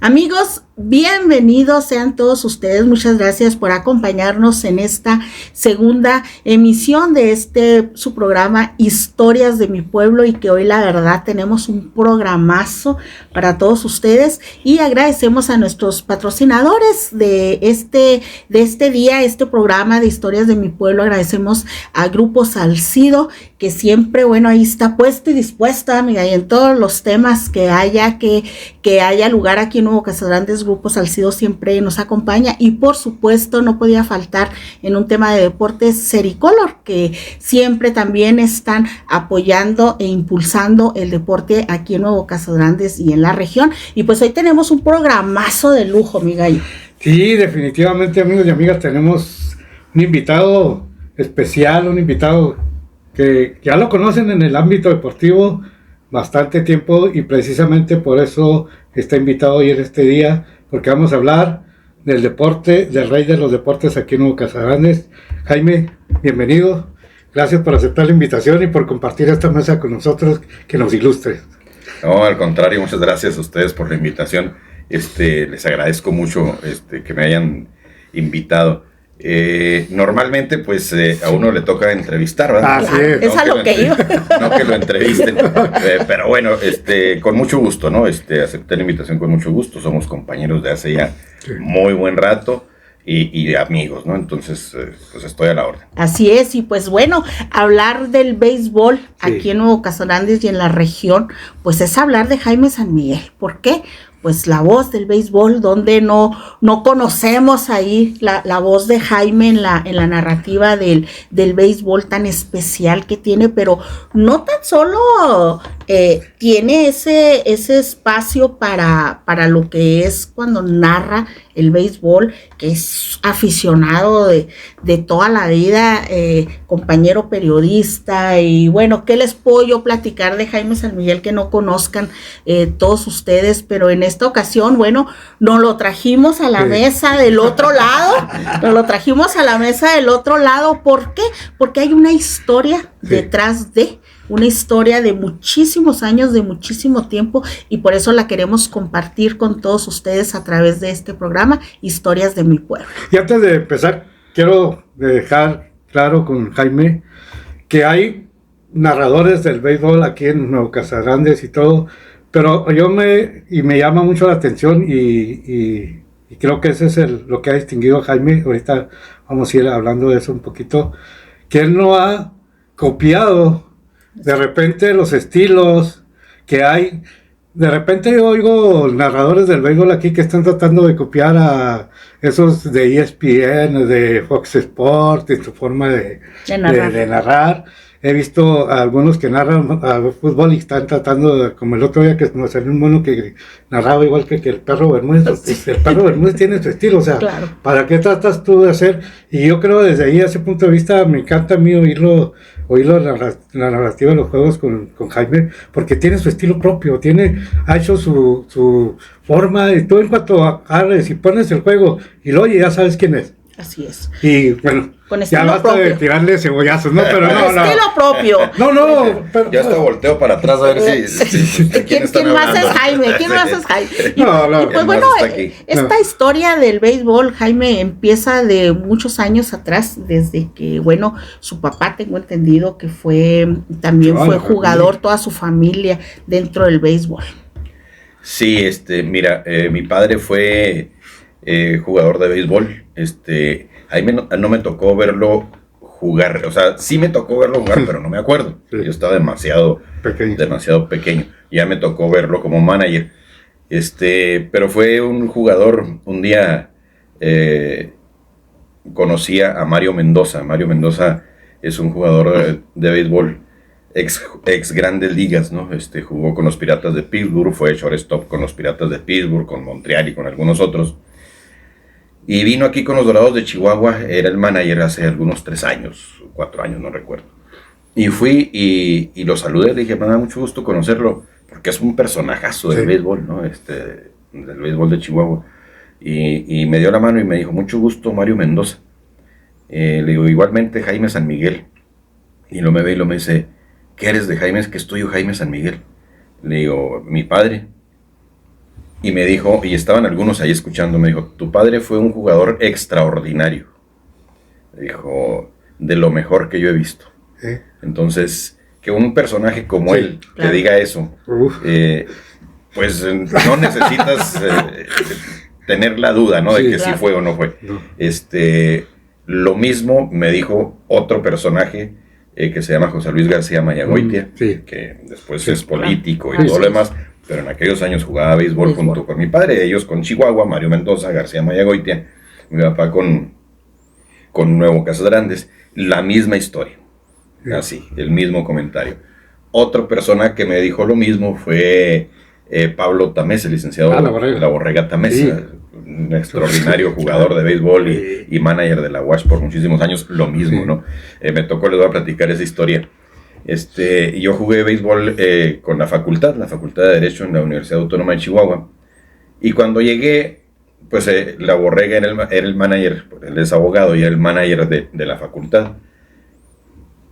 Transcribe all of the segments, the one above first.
Amigos, bienvenidos sean todos ustedes. Muchas gracias por acompañarnos en esta segunda emisión de su programa Historias de mi Pueblo, y que hoy la verdad tenemos un programazo para todos ustedes, y agradecemos a nuestros patrocinadores de este día, este programa de Historias de mi Pueblo. Agradecemos a Grupo Salcido, que siempre, ahí está puesto y dispuesto, amiga, y en todos los temas que haya lugar aquí en Nuevo Casas Grandes, Grupo Salcido siempre nos acompaña. Y por supuesto no podía faltar en un tema de deportes Sericolor, que siempre también están apoyando e impulsando el deporte aquí en Nuevo Casas Grandes y en la región. Y pues hoy tenemos un programazo de lujo, amiga. Sí, definitivamente, amigos y amigas, tenemos un invitado especial, un invitado que ya lo conocen en el ámbito deportivo bastante tiempo, y precisamente por eso está invitado hoy en este día, porque vamos a hablar del deporte, del rey de los deportes aquí en Nuevo Casas Grandes. Jaime, bienvenido, gracias por aceptar la invitación y por compartir esta mesa con nosotros, que nos ilustre. No, al contrario, muchas gracias a ustedes por la invitación. Les agradezco mucho que me hayan invitado. Normalmente pues a uno le toca entrevistar, ¿verdad? Así es. Es a lo que iba. No que lo entrevisten, pero bueno, con mucho gusto, ¿no? Acepté la invitación con mucho gusto. Somos compañeros de hace ya muy buen rato y amigos, ¿no? Entonces, pues estoy a la orden. Así es, y pues hablar del béisbol aquí en Nuevo Casas Grandes y en la región, pues es hablar de Jaime San Miguel. ¿Por qué? Pues la voz del béisbol, donde no conocemos ahí la voz de Jaime en la narrativa del béisbol tan especial que tiene, pero no tan solo tiene ese espacio para lo que es cuando narra el béisbol, que es aficionado de toda la vida, compañero periodista, y bueno, ¿qué les puedo yo platicar de Jaime San Miguel que no conozcan todos ustedes? Pero en esta ocasión, nos lo trajimos a la mesa del otro lado, ¿por qué? Porque hay una historia detrás de una historia de muchísimos años, de muchísimo tiempo, y por eso la queremos compartir con todos ustedes a través de este programa, Historias de mi Pueblo. Y antes de empezar, quiero dejar claro con Jaime que hay narradores del béisbol aquí en Nuevo Casas Grandes y todo, pero me llama mucho la atención y creo que ese es lo que ha distinguido a Jaime. Ahorita vamos a ir hablando de eso un poquito, que él no ha copiado de repente los estilos que hay. De repente yo oigo narradores del béisbol aquí que están tratando de copiar a esos de ESPN, de Fox Sports, en su forma de narrar. He visto a algunos que narran fútbol y están tratando, como el otro día que nos salió un mono que narraba igual que el Perro Bermúdez. El Perro Bermúdez tiene su estilo, o sea, claro. ¿Para qué tratas tú de hacer? Y yo creo desde ahí, a ese punto de vista, me encanta a mí oírlo la narrativa de los juegos con Jaime, porque tiene su estilo propio, ha hecho su forma, y tú en cuanto agarres y pones el juego y lo oyes, ya sabes quién es. Así es. Y bueno, ya basta propio de tirarle cebollazos, ¿no? Pero no. Estilo propio. Pero, yo hasta volteo para atrás a ver si ¿Quién más es Jaime? No. Y pues esta historia del béisbol, Jaime, empieza de muchos años atrás, desde que, su papá, tengo entendido que también fue jugador, toda su familia dentro del béisbol. Sí, mira, mi padre fue jugador de béisbol. Jaime no me tocó verlo jugar, o sea, sí me tocó verlo jugar, pero no me acuerdo. Sí. Yo estaba demasiado pequeño. Ya me tocó verlo como manager. Pero fue un jugador. Un día conocí a Mario Mendoza. Mario Mendoza es un jugador de béisbol ex Grandes Ligas, ¿no? Jugó con los Piratas de Pittsburgh, fue shortstop con los Piratas de Pittsburgh, con Montreal y con algunos otros. Y vino aquí con los Dorados de Chihuahua, era el manager hace algunos 3 años, 4 años, no recuerdo. Y fui y lo saludé, le dije, me da mucho gusto conocerlo, porque es un personajazo del béisbol, ¿no? Del béisbol de Chihuahua. Y me dio la mano y me dijo, mucho gusto, Mario Mendoza. Le digo, igualmente Jaime San Miguel. Y lo me ve y me dice, ¿qué eres de Jaime? Es que es tuyo Jaime San Miguel. Le digo, mi padre. Y me dijo, y estaban algunos ahí escuchando, me dijo, tu padre fue un jugador extraordinario. Me dijo, de lo mejor que yo he visto. Entonces, que un personaje como él te diga eso, pues no necesitas tener la duda, ¿no? De que sí fue o no fue. No. Lo mismo me dijo otro personaje que se llama José Luis García Mayagoitia, que después es político y todo lo demás, pero en aquellos años jugaba béisbol junto con mi padre, ellos con Chihuahua, Mario Mendoza, García Mayagoitia, mi papá con Nuevo Casas Grandes, la misma historia, así, el mismo comentario. Otra persona que me dijo lo mismo fue Pablo Tamés, el licenciado La Borrega Tamés, un extraordinario jugador de béisbol y manager de la UASH por muchísimos años, lo mismo, ¿no? Me tocó, les voy a platicar esa historia. Yo jugué béisbol con la facultad de Derecho en la Universidad Autónoma de Chihuahua, y cuando llegué, pues La Borrega era el manager, él es abogado y era el manager de la facultad.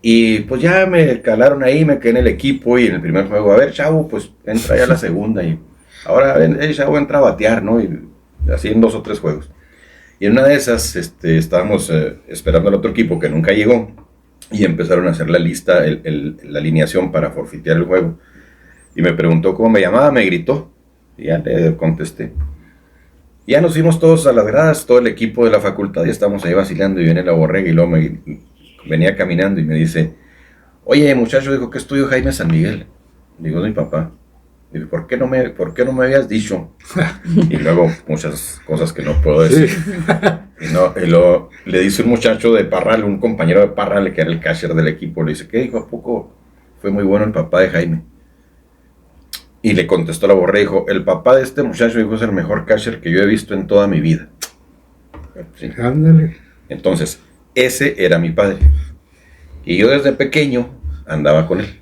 Y pues ya me calaron ahí, me quedé en el equipo y en el primer juego, a ver, chavo, pues entra ya a la segunda y ahora, chavo, entra a batear, ¿no? Y así en 2 o 3 juegos. Y en una de esas estábamos esperando al otro equipo que nunca llegó y empezaron a hacer la lista, la alineación para forfetear el juego. Y me preguntó cómo me llamaba, me gritó y ya le contesté. Y ya nos fuimos todos a las gradas, todo el equipo de la facultad, y estamos ahí vacilando y viene La Borrega y luego venía caminando y me dice, oye muchacho, dijo, ¿qué estudio Jaime San Miguel? Digo, es mi papá. Digo, ¿por qué no me habías dicho? Y luego muchas cosas que no puedo decir. Y luego le dice un muchacho de Parral, un compañero de Parral, que era el catcher del equipo, le dice, ¿qué dijo? ¿A poco fue muy bueno el papá de Jaime? Y le contestó La Borrega, dijo, el papá de este muchacho, dijo, es el mejor catcher que yo he visto en toda mi vida. ¿Sí? Ándale. Entonces, ese era mi padre. Y yo desde pequeño andaba con él.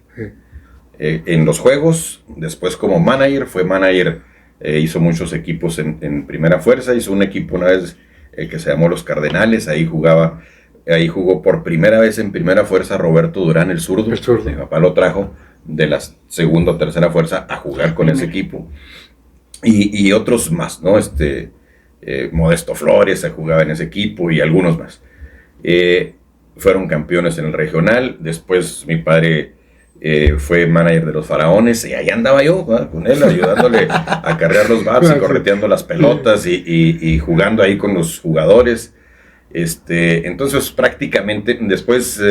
En los juegos, después como manager, hizo muchos equipos en Primera Fuerza, hizo un equipo una vez que se llamó Los Cardenales, ahí jugó por primera vez en Primera Fuerza Roberto Durán, el zurdo. Mi papá lo trajo de la segunda o tercera fuerza a jugar con ese equipo. Y otros más, ¿no? Modesto Flores se jugaba en ese equipo y algunos más. Fueron campeones en el regional. Después mi padre fue manager de los Faraones y ahí andaba yo, ¿verdad? Con él, ayudándole a cargar los bats y correteando las pelotas y jugando ahí con los jugadores. Entonces prácticamente después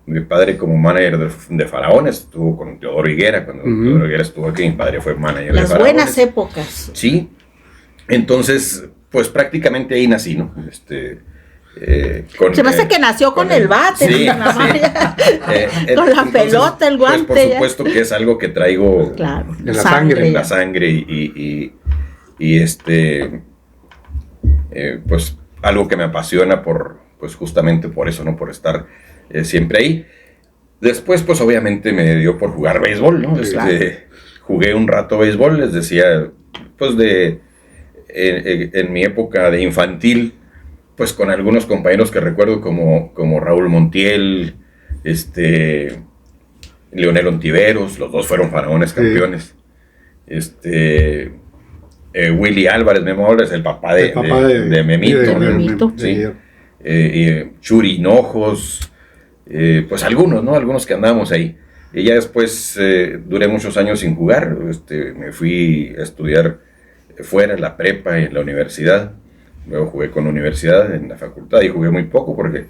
mi padre como manager de Faraones estuvo con Teodoro Higuera. Cuando Teodoro Higuera estuvo aquí, mi padre fue manager de Faraones. Las buenas épocas. Sí, entonces pues prácticamente ahí nací, ¿no? Se me hace que nació con el bate, sí, con la entonces, pelota, el guante. Pues por supuesto que es algo que traigo en la sangre y pues algo que me apasiona pues justamente por eso, ¿no? Por estar siempre ahí. Después, pues obviamente me dio por jugar béisbol, ¿no? Jugué un rato béisbol, les decía, pues en mi época de infantil, pues con algunos compañeros que recuerdo como Raúl Montiel, Leonel Ontiveros, los dos fueron Faraones campeones. Willy Álvarez, Memo Álvarez, el papá de Memito. Sí. Churi Hinojos, pues algunos, ¿no? Algunos que andábamos ahí. Y ya después duré muchos años sin jugar. Me fui a estudiar fuera, en la prepa, en la universidad. Luego jugué con la universidad, en la facultad, y jugué muy poco porque...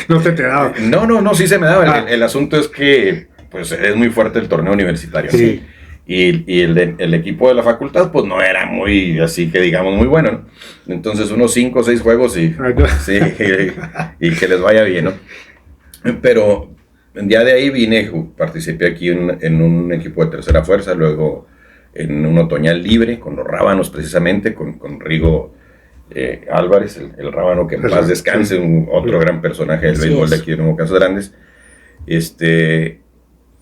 no te daba. No, sí se me daba. El asunto es que pues es muy fuerte el torneo universitario. Sí. Y el equipo de la facultad pues no era muy, así que digamos, muy bueno, ¿no? Entonces unos 5 o 6 juegos y que les vaya bien, ¿no? Pero ya de ahí participé aquí en un equipo de tercera fuerza, luego en un otoñal libre con los Rábanos, precisamente con Rigo Álvarez, el Rábano, que en paz descanse, otro gran personaje del béisbol de aquí de Nuevo Casas Grandes.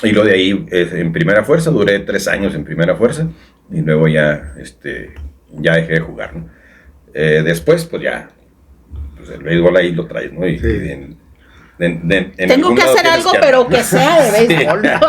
Y lo de ahí en Primera Fuerza, duré 3 años en Primera Fuerza y luego ya dejé de jugar, ¿no? Después pues ya pues el béisbol ahí lo traes, ¿no? Y Tengo que hacer algo, pero que sea de béisbol, ¿no?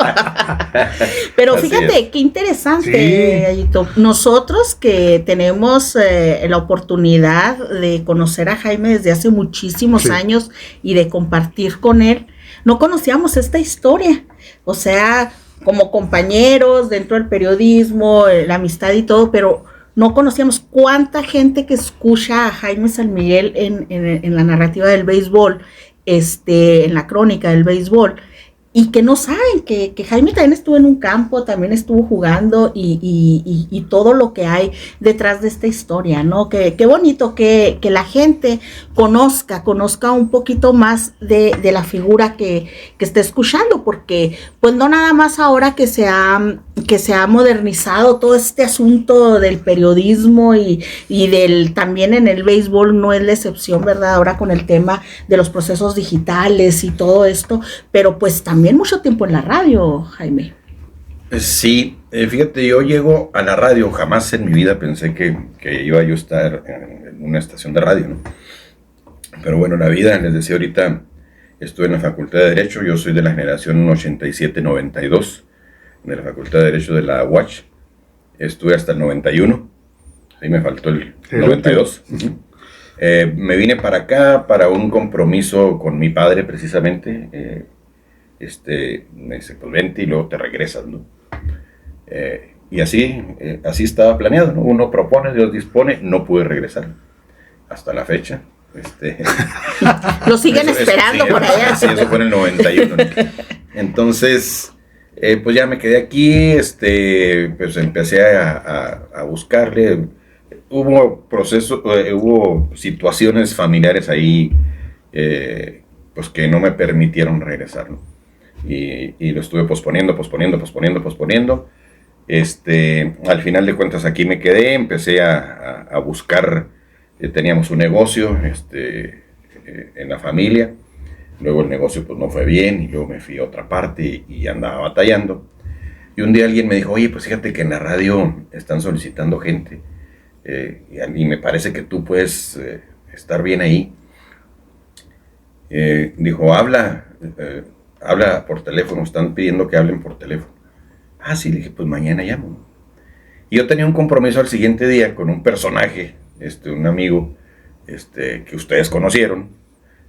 Pero fíjate, qué interesante, Ayito. Nosotros que tenemos la oportunidad de conocer a Jaime desde hace muchísimos años y de compartir con él, no conocíamos esta historia. O sea, como compañeros dentro del periodismo, la amistad y todo, pero no conocíamos cuánta gente que escucha a Jaime San Miguel en la narrativa del béisbol, en la crónica del béisbol, y que no saben que Jaime también estuvo en un campo, también estuvo jugando y todo lo que hay detrás de esta historia, ¿no? Qué bonito que la gente conozca un poquito más de la figura que esté escuchando, porque pues no nada más ahora que se ha modernizado todo este asunto del periodismo y también en el béisbol no es la excepción, ¿verdad? Ahora con el tema de los procesos digitales y todo esto, pero pues también mucho tiempo en la radio, Jaime. Sí, fíjate, yo llego a la radio, jamás en mi vida pensé que iba yo a estar en una estación de radio, ¿no? Pero bueno, la vida, les decía ahorita, estuve en la Facultad de Derecho, yo soy de la generación 87-92, de la Facultad de Derecho de la UACH, estuve hasta el 91, ahí me faltó el 92. Me vine para acá para un compromiso con mi padre precisamente, me dice, pues vente y luego te regresas, ¿no? Y así estaba planeado, ¿no? Uno propone, Dios dispone, no pude regresar hasta la fecha. Lo siguen esperando por allá. Sí, eso fue en el 91, ¿no? Entonces, pues ya me quedé aquí, pues empecé a buscarle. Hubo situaciones familiares ahí, pues que no me permitieron regresar, ¿no? Y lo estuve posponiendo. Al final de cuentas aquí me quedé, empecé a buscar, teníamos un negocio en la familia, luego el negocio pues no fue bien y luego me fui a otra parte y andaba batallando. Y un día alguien me dijo, oye, pues fíjate que en la radio están solicitando gente y me parece que tú puedes estar bien ahí. Dijo, habla por teléfono, están pidiendo que hablen por teléfono. Ah, sí, le dije, pues mañana llamo. Y yo tenía un compromiso al siguiente día con un personaje, un amigo, que ustedes conocieron,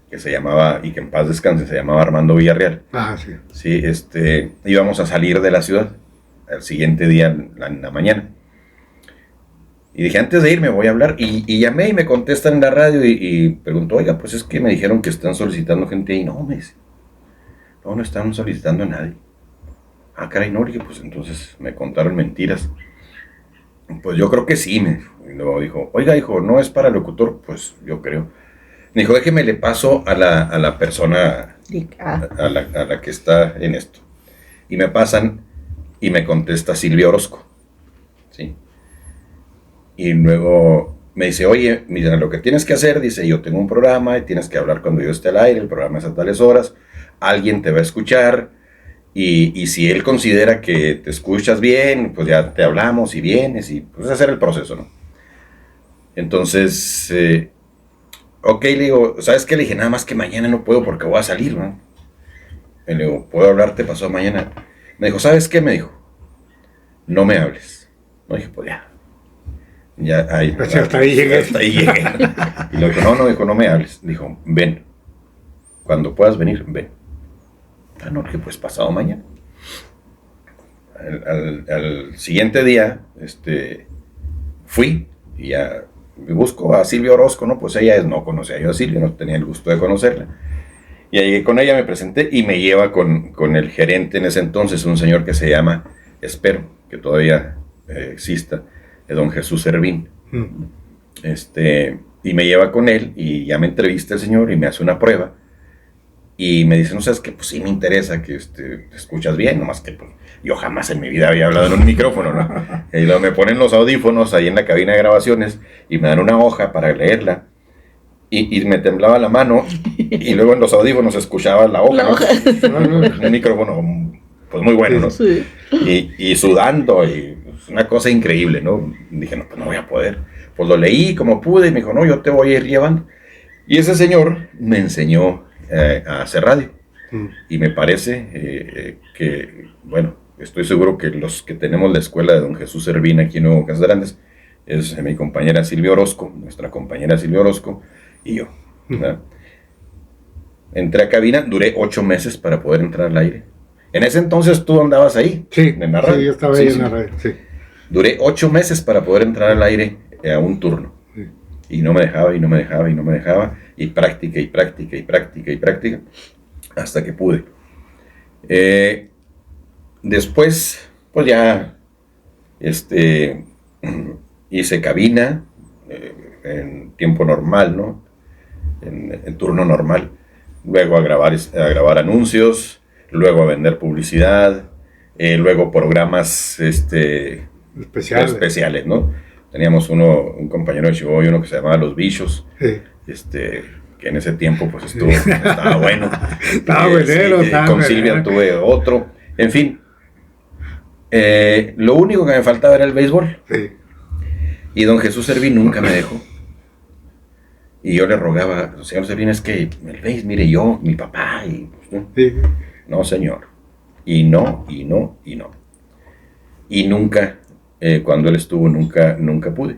que se llamaba, y que en paz descanse, se llamaba Armando Villarreal. Ah, sí. Sí, íbamos a salir de la ciudad al siguiente día en la mañana. Y dije, antes de irme voy a hablar, y llamé y me contestan en la radio y pregunto, oiga, pues es que me dijeron que están solicitando gente ahí. No, me dice, no están solicitando a nadie. Ah, caray, no, dije, pues entonces me contaron mentiras. Pues yo creo que sí, me dijo. Y luego dijo, oiga, hijo, ¿no es para locutor? Pues yo creo. Me dijo, déjeme le paso a la persona, a la que está en esto. Y me pasan y me contesta Silvia Orozco. ¿Sí? Y luego me dice, oye, mira, lo que tienes que hacer, dice, yo tengo un programa y tienes que hablar cuando yo esté al aire, el programa es a tales horas, alguien te va a escuchar y si él considera que te escuchas bien, pues ya te hablamos y vienes y pues hacer el proceso, ¿no? Entonces, ok, le digo, ¿sabes qué? Le dije, nada más que mañana no puedo porque voy a salir, ¿no? Le digo, ¿puedo hablarte pasado mañana? Me dijo, ¿sabes qué? Me dijo, no me hables. No, dije, pues ya. Ya, ahí, pues hasta ahí llegué. Y le dijo, dijo, no me hables. Dijo, ven. Cuando puedas venir, ven. Ah, no, que pues pasado mañana. Al siguiente día, fui y ya me busco a Silvia Orozco, ¿no? Pues ella no conocía yo a Silvia, no tenía el gusto de conocerla. Y llegué con ella, me presenté y me lleva con el gerente en ese entonces, un señor que se llama, espero que todavía exista, don Jesús Servín. Y me lleva con él y ya me entrevista el señor y me hace una prueba y me dice, no sabes que pues sí me interesa que te escuchas bien, nomás que pues, yo jamás en mi vida había hablado en un micrófono, ¿no? Y luego me ponen los audífonos ahí en la cabina de grabaciones y me dan una hoja para leerla y me temblaba la mano y luego en los audífonos escuchaba la hoja, ¿no? Un micrófono pues muy bueno, ¿no? Sí. Y sudando y una cosa increíble, ¿no? Dije, no, pues no voy a poder. Pues lo leí como pude y me dijo, no, yo te voy a ir llevando. Y ese señor me enseñó a hacer radio. Y me parece que, bueno, estoy seguro que los que tenemos la escuela de don Jesús Servín aquí en Nuevo Casas es mi compañera Silvia Orozco, nuestra compañera Silvia Orozco y yo. ¿Verdad? Entré a cabina, duré 8 meses para poder entrar al aire. En ese entonces tú andabas ahí. Sí, en la radio. Sí, yo estaba ahí en la radio, sí. Duré 8 meses para poder entrar al aire a un turno. Sí. Y no me dejaba, y no me dejaba, y no me dejaba. Y práctica, y práctica, y práctica, y práctica. Hasta que pude. Después, pues ya, hice cabina en tiempo normal, ¿no? En turno normal. Luego a grabar anuncios, luego a vender publicidad, luego programas especiales, ¿no? Teníamos un compañero de Chihuahua, uno que se llamaba Los Bichos, que en ese tiempo pues estaba bueno. Estaba buenero. Con Silvia tuve otro, en fin. Lo único que me faltaba era el béisbol. Sí. Y don Jesús Servín nunca me dejó. Y yo le rogaba, señor Servín, es que el béis, mire yo, mi papá, y pues, sí. No, señor. Y no. Y nunca, cuando él estuvo, nunca pude.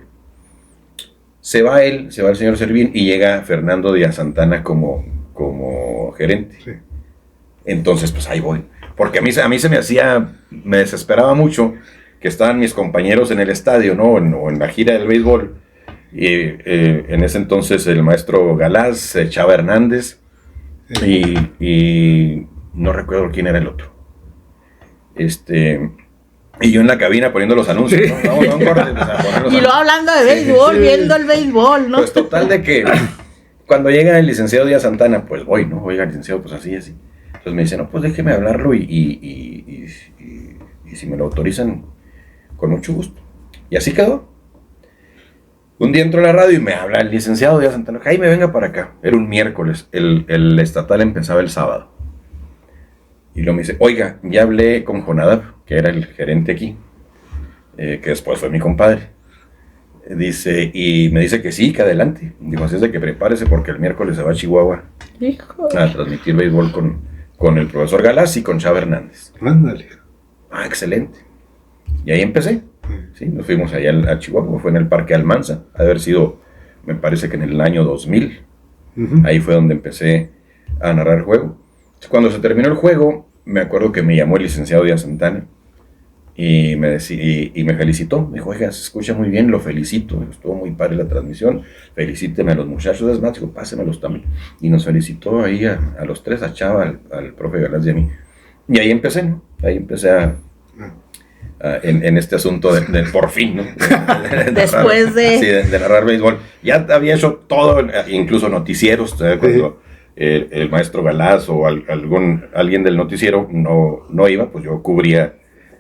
Se va el señor Servín y llega Fernando Díaz Santana como gerente. Sí. Entonces, pues ahí voy. Porque a mí se me desesperaba mucho que estaban mis compañeros en el estadio, ¿no? O en la gira del béisbol. Y en ese entonces el maestro Galás, Chava Hernández, y no recuerdo quién era el otro. Y yo en la cabina poniendo los anuncios, sí. ¿no? Vamos a poner los y luego hablando de béisbol, viendo el béisbol, ¿no? Pues total de que cuando llega el licenciado Díaz Santana, pues voy, ¿no? Oiga, licenciado, pues así. Entonces me dice, no, pues déjeme hablarlo y si me lo autorizan, con mucho gusto. Y así quedó. Un día entro a la radio y me habla el licenciado Díaz Santana, Jaime, venga para acá. Era un miércoles, el estatal empezaba el sábado. Y luego me dice, oiga, ya hablé con Jonadab, que era el gerente aquí, que después fue mi compadre. Dice, y me dice que sí, que adelante. Digo, así es de que prepárese porque el miércoles se va a Chihuahua a transmitir béisbol con el profesor Galás y con Chava Hernández. Ándale. Ah, excelente. Y ahí empecé. Sí, nos fuimos allá a Chihuahua, fue en el Parque Almanza, ha de haber sido, me parece que en el año 2000. Ahí fue donde empecé a narrar el juego. Cuando se terminó el juego, me acuerdo que me llamó el licenciado Díaz Santana y me felicitó. Me dijo, oiga, se escucha muy bien, lo felicito. Estuvo muy padre la transmisión. Felicíteme a los muchachos. Es más, digo, pásemelos también. Y nos felicitó ahí a los tres, a Chava, al profe Galás y a mí. Y ahí empecé, ¿no? Ahí empecé en este asunto de por fin, ¿no? Después de narrar béisbol. Ya había hecho todo, incluso noticieros, cuando el maestro Galás o alguien del noticiero no iba, pues yo cubría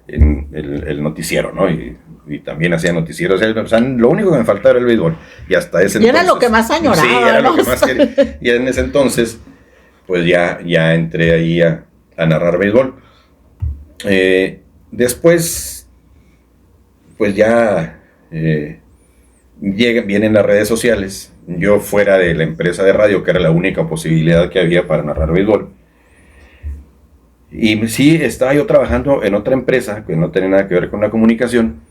en el noticiero, ¿no? Y también hacía noticieros. O sea, lo único que me faltaba era el béisbol. Y hasta ese entonces... era lo que más añoraba, sí, era ¿no? lo que más quería. Y en ese entonces, pues ya entré ahí a narrar béisbol. Después, pues ya vienen las redes sociales. Yo fuera de la empresa de radio, que era la única posibilidad que había para narrar béisbol. Y sí, estaba yo trabajando en otra empresa que no tenía nada que ver con la comunicación.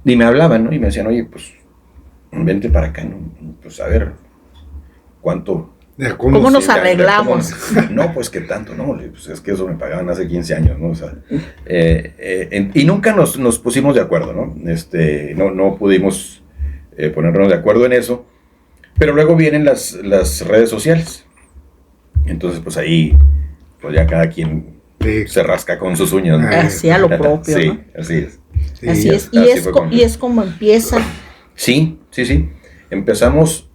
Y me hablaban, ¿no? Y me decían, oye, pues, vente para acá, ¿no? Pues a ver, ¿cuánto? ¿Cómo nos arreglamos? No, pues que tanto, no, pues es que eso me pagaban hace 15 años, ¿no? O sea, y nunca nos pusimos de acuerdo, ¿no? No pudimos ponernos de acuerdo en eso, pero luego vienen las redes sociales. Entonces, pues ahí, pues ya cada quien se rasca con sus uñas, ¿no? Hacía lo propio, sí, ¿no? Así es. Sí, así es. Y es como empieza. Sí. Empezamos...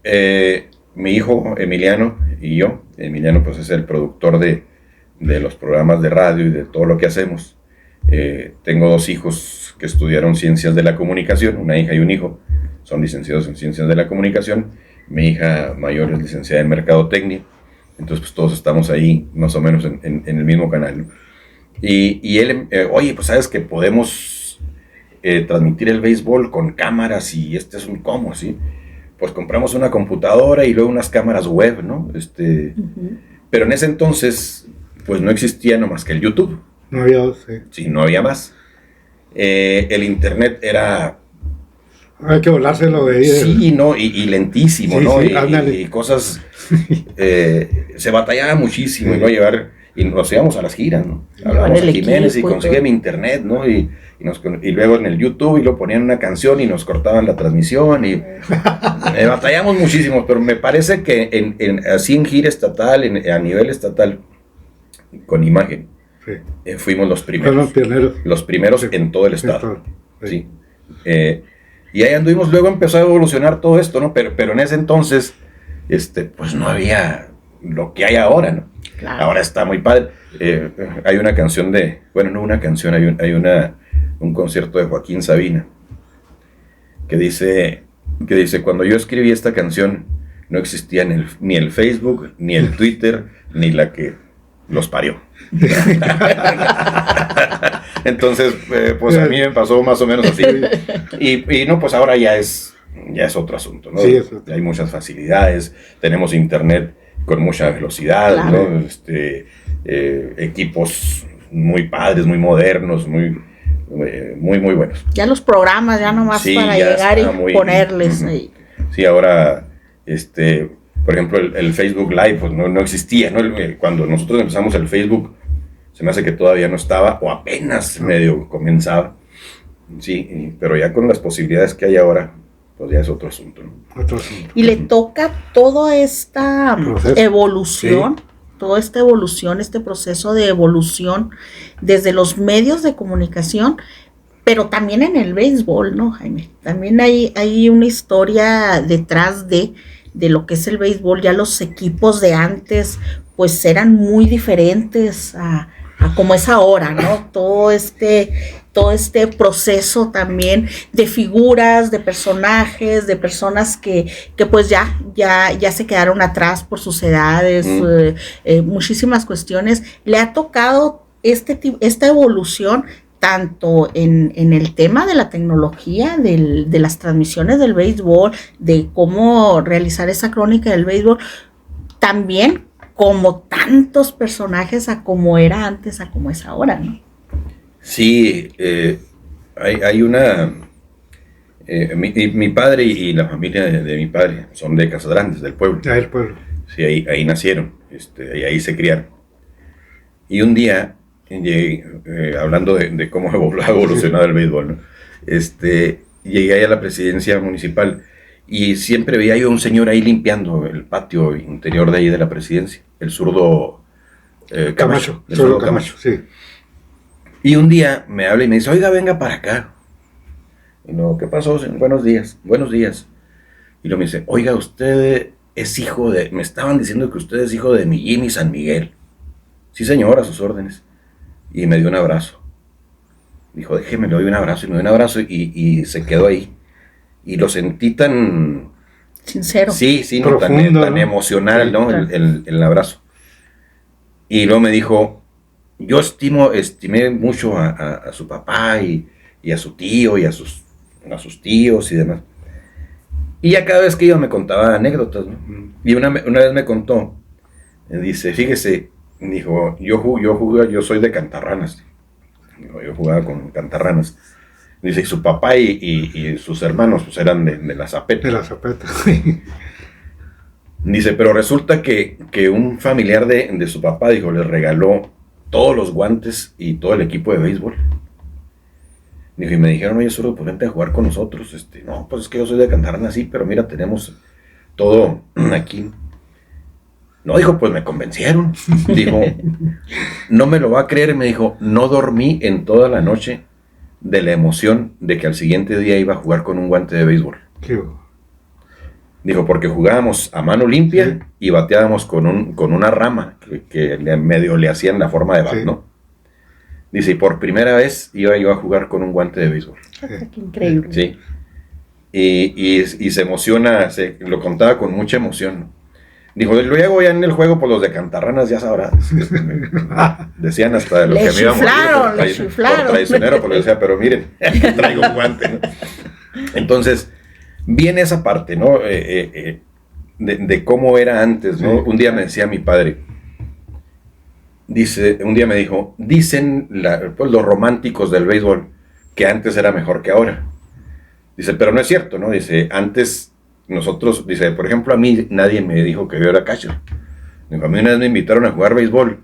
mi hijo Emiliano y yo. Emiliano pues es el productor de los programas de radio y de todo lo que hacemos. Tengo 2 hijos que estudiaron ciencias de la comunicación, una hija y un hijo, son licenciados en ciencias de la comunicación. Mi hija mayor es licenciada en mercadotecnia. Entonces pues todos estamos ahí más o menos en el mismo canal, ¿no? Y él, oye, pues sabes que podemos transmitir el béisbol con cámaras y es un cómo, ¿sí? Pues compramos una computadora y luego unas cámaras web, ¿no? Pero en ese entonces, pues no existía nomás que el YouTube. No había, sí. Sí, no había más. El internet era... Hay que volárselo de ahí. Sí, ¿no? Y lentísimo, Sí, ¿no? sí, ándale. Y cosas... se batallaba muchísimo, Sí. ¿no? Llevar... Y nos íbamos a las giras, ¿no? Hablábamos a el Jiménez y equipo y conseguía todo. mi internet, ¿no? Y luego en el YouTube y lo ponían una canción y nos cortaban la transmisión y batallamos muchísimo, pero me parece que así en gira estatal, a nivel estatal, con imagen, Sí. fuimos los Fueron primeros. los pioneros. Los primeros Sí. en todo el En estado. todo, Sí. Y ahí anduvimos, luego empezó a evolucionar todo esto, ¿no? Pero en ese entonces, pues no había lo que hay ahora, ¿no? Claro. Ahora está muy padre. Hay una canción bueno, no una canción, hay un concierto de Joaquín Sabina que dice, cuando yo escribí esta canción, no existía ni el Facebook, ni el Twitter, ni la que los parió. Entonces, pues a mí me pasó más o menos así. Y no, pues ahora ya es otro asunto, ¿no? Sí, es otro. Hay muchas facilidades, tenemos internet con mucha velocidad, Claro. ¿no? Equipos muy padres, muy modernos, muy buenos. Ya los programas, ya nomás Sí, para ya llegar está y muy- ponerles Ujú. ahí. Sí, ahora, por ejemplo, el Facebook Live, pues no existía, ¿no? Cuando nosotros empezamos el Facebook, se me hace que todavía no estaba, o apenas medio comenzaba. Sí, pero ya con las posibilidades que hay ahora, pues ya es otro asunto, ¿no? Otro asunto. Y le toca toda esta Proceso. evolución, toda esta evolución, este proceso de evolución desde los medios de comunicación, pero también en el béisbol, ¿no, Jaime? También hay una historia detrás de lo que es el béisbol. Ya los equipos de antes, pues eran muy diferentes a como es ahora, ¿no? Todo este proceso también de figuras, de personajes, de personas que pues ya se quedaron atrás por sus edades, muchísimas cuestiones. Le ha tocado esta evolución tanto en el tema de la tecnología, de las transmisiones del béisbol, de cómo realizar esa crónica del béisbol, también como tantos personajes a como era antes, a como es ahora, ¿no? Sí, hay una... mi padre y la familia de mi padre son de Casas Grandes, del pueblo. Ya el pueblo. Sí, ahí nacieron, y ahí se criaron. Y un día, hablando de cómo ha evolucionado el béisbol, ¿no? Llegué ahí a la presidencia municipal y siempre veía yo a un señor ahí limpiando el patio interior de ahí de la presidencia, el zurdo Camacho. El Solo Camacho, sí. Y un día me habla y me dice, oiga, venga para acá. Y no, ¿qué pasó? Buenos días. Y luego me dice, oiga, usted es hijo de... Me estaban diciendo que usted es hijo de mi Jimmy San Miguel. Sí, señor, a sus órdenes. Y me dio un abrazo. Dijo, déjeme, le doy un abrazo. Y me dio un abrazo y se quedó ahí. Y lo sentí tan... Sincero. Sí, no, Profundo, tan ¿no? emocional, Sí, ¿no? claro. El abrazo. Y luego me dijo, yo estimé mucho a su papá y a su tío y a sus tíos y demás. Y ya cada vez que iba me contaba anécdotas, ¿no? Y una vez me contó, dice, fíjese, dijo, yo soy de Cantarranas. Dijo, yo jugaba con Cantarranas. Dice, y su papá y sus hermanos pues eran de la Zapeta. De la Zapeta. Dice, pero resulta que un familiar de su papá, dijo, le regaló todos los guantes y todo el equipo de béisbol. Dijo, y me dijeron, oye, solo pues vente a jugar con nosotros. No, pues es que yo soy de Cantarranas, sí, pero mira, tenemos todo aquí. No, dijo, pues me convencieron. Dijo, no me lo va a creer. Me dijo, no dormí en toda la noche de la emoción de que al siguiente día iba a jugar con un guante de béisbol. Sí. Dijo, porque jugábamos a mano limpia, Sí. y bateábamos con una rama que medio le hacían la forma de bat, Sí. ¿no? Dice, y por primera vez iba yo a jugar con un guante de béisbol. Qué increíble. Sí. Y se emociona, lo contaba con mucha emoción. Dijo, luego ya en el juego, pues los de Cantarranas ya sabrás. Decían hasta de los Le que me iba a morir chiflaron, por, le chiflaron. por traicionero, pues le decía, pero miren, aquí traigo un guante, ¿no? Entonces, viene esa parte, ¿no? De cómo era antes, ¿no? Sí. Un día me decía mi padre, dice, un día me dijo, dicen pues, los románticos del béisbol que antes era mejor que ahora. Dice, pero no es cierto, ¿no? Dice, antes nosotros, dice, por ejemplo, a mí nadie me dijo que yo era catcher. Dijo, a mí una vez me invitaron a jugar béisbol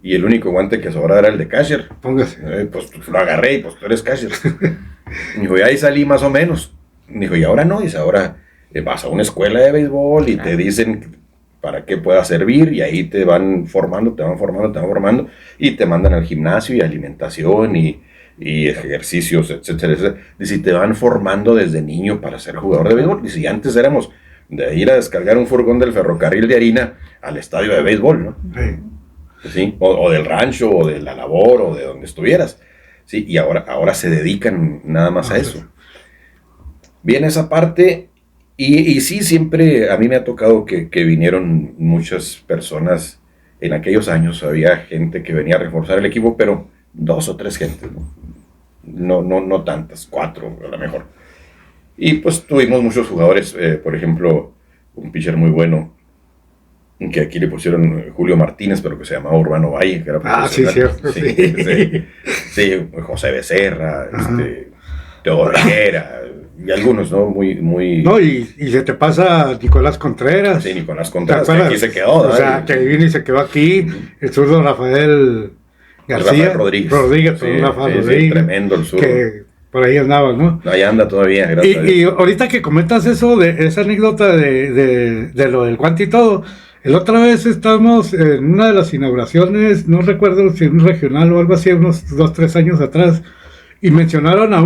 y el único guante que sobraba era el de catcher. Póngase. Pues lo agarré y pues tú eres catcher. Dijo, y ahí salí más o menos. Dijo, y ahora no, dice, ahora vas a una escuela de béisbol y te dicen para qué pueda servir y ahí te van formando y te mandan al gimnasio y alimentación y ejercicios, etcétera, etcétera. Dice, te van formando desde niño para ser jugador de béisbol. Dice, y antes éramos de ir a descargar un furgón del ferrocarril de harina al estadio de béisbol, ¿no? ¿Sí? O del rancho, o de la labor, o de donde estuvieras. ¿Sí? Y ahora se dedican nada más a eso. Viene esa parte, y sí, siempre a mí me ha tocado que vinieron muchas personas. En aquellos años había gente que venía a reforzar el equipo, pero 2 o 3 gentes, no tantas, 4 a lo mejor. Y pues tuvimos muchos jugadores, por ejemplo, un pitcher muy bueno, que aquí le pusieron Julio Martínez, pero que se llamaba Urbano Valle, que era sí, cierto. Sí, José Becerra, Teodoro Higuera, y algunos, ¿no? Muy... No, y se te pasa Nicolás Contreras. Sí, Nicolás Contreras, que aquí se quedó. O sea, que vino y se quedó aquí, el zurdo Rafael García. Rodríguez, Rafael Rodríguez. Tremendo el zurdo. Que por ahí andaba, ¿no? Ahí anda todavía, gracias a Dios. Y ahorita que comentas eso, de esa anécdota de lo del guante y todo, el otra vez estábamos en una de las inauguraciones, no recuerdo si en un regional o algo así, unos 2-3 años atrás, y mencionaron a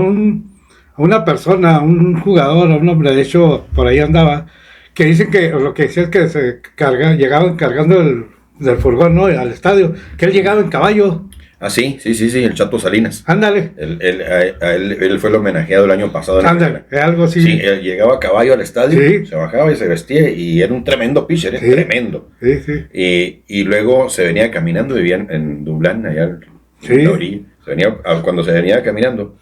una persona, a un jugador, a un hombre, de hecho, por ahí andaba, que dicen que, lo que decía es que llegaban cargando del furgón, ¿no? Al estadio, que él llegaba en caballo. Ah, sí, el Chato Salinas. Ándale. Él fue el homenajeado el año pasado. Ándale, algo así. Sí, él llegaba a caballo al estadio, sí. Se bajaba y se vestía, y era un tremendo pitcher, sí. Tremendo. Sí. Y luego se venía caminando, vivían en Dublán, allá sí. en la orilla. Cuando se venía caminando,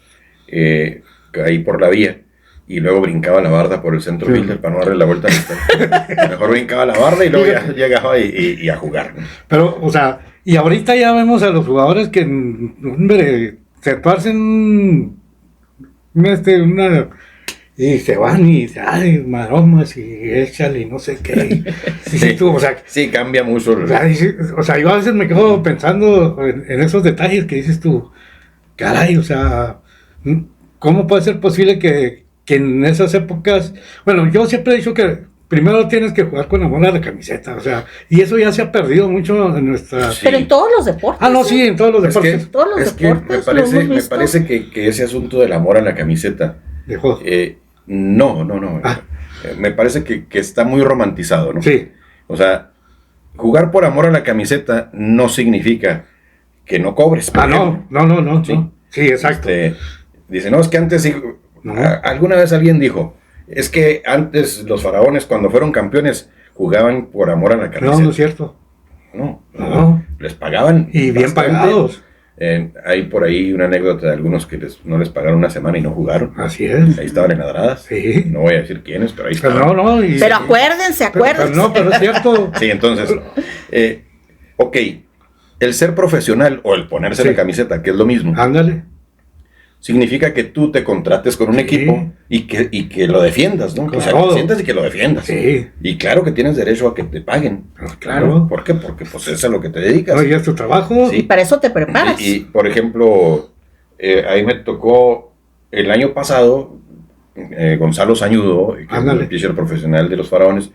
ahí por la vía, y luego brincaba la barda por el centro fielder para no darle la vuelta al estadio. Mejor brincaba la barda y luego ya llegaba y a jugar, ¿no? Pero, o sea, y ahorita ya vemos a los jugadores que, hombre, se tuercen y se van y ay, maromas y échale y no sé qué. Sí, tú, o sea, sí, cambia mucho. O sea, yo a veces me quedo pensando en esos detalles que dices tú, caray, o sea, ¿cómo puede ser posible que en esas épocas, bueno, yo siempre he dicho que primero tienes que jugar con amor a la camiseta, o sea, y eso ya se ha perdido mucho en nuestra... Sí. Pero en todos los deportes. Ah, no, sí, en todos los deportes. Me parece que ese asunto del amor a la camiseta... Dejó. No. Me parece que está muy romantizado, ¿no? Sí. O sea, jugar por amor a la camiseta no significa que no cobres. No. Sí, exacto. Dice, no, es que antes... Alguna vez alguien dijo... Es que antes los faraones, cuando fueron campeones, jugaban por amor a la camiseta. No es cierto. No. Les pagaban. Y bien pagados. Hay por ahí una anécdota de algunos que no les pagaron una semana y no jugaron. Así es. Ahí estaban enladradas. Sí. No voy a decir quiénes, pero ahí estaban. Pero acuérdense. Pero es cierto. Sí, entonces, ok, el ser profesional o el ponerse la camiseta, que es lo mismo. Ándale. Significa que tú te contrates con un equipo y que lo defiendas, ¿no? Claro. O sea, que sientas y que lo defiendas. Sí. Y claro que tienes derecho a que te paguen. Claro. ¿Por qué? Porque pues es a lo que te dedicas. No, y es tu trabajo. Sí. Y para eso te preparas. Y por ejemplo, ahí me tocó el año pasado, Gonzalo Sañudo, que es el pitcher profesional de los Faraones.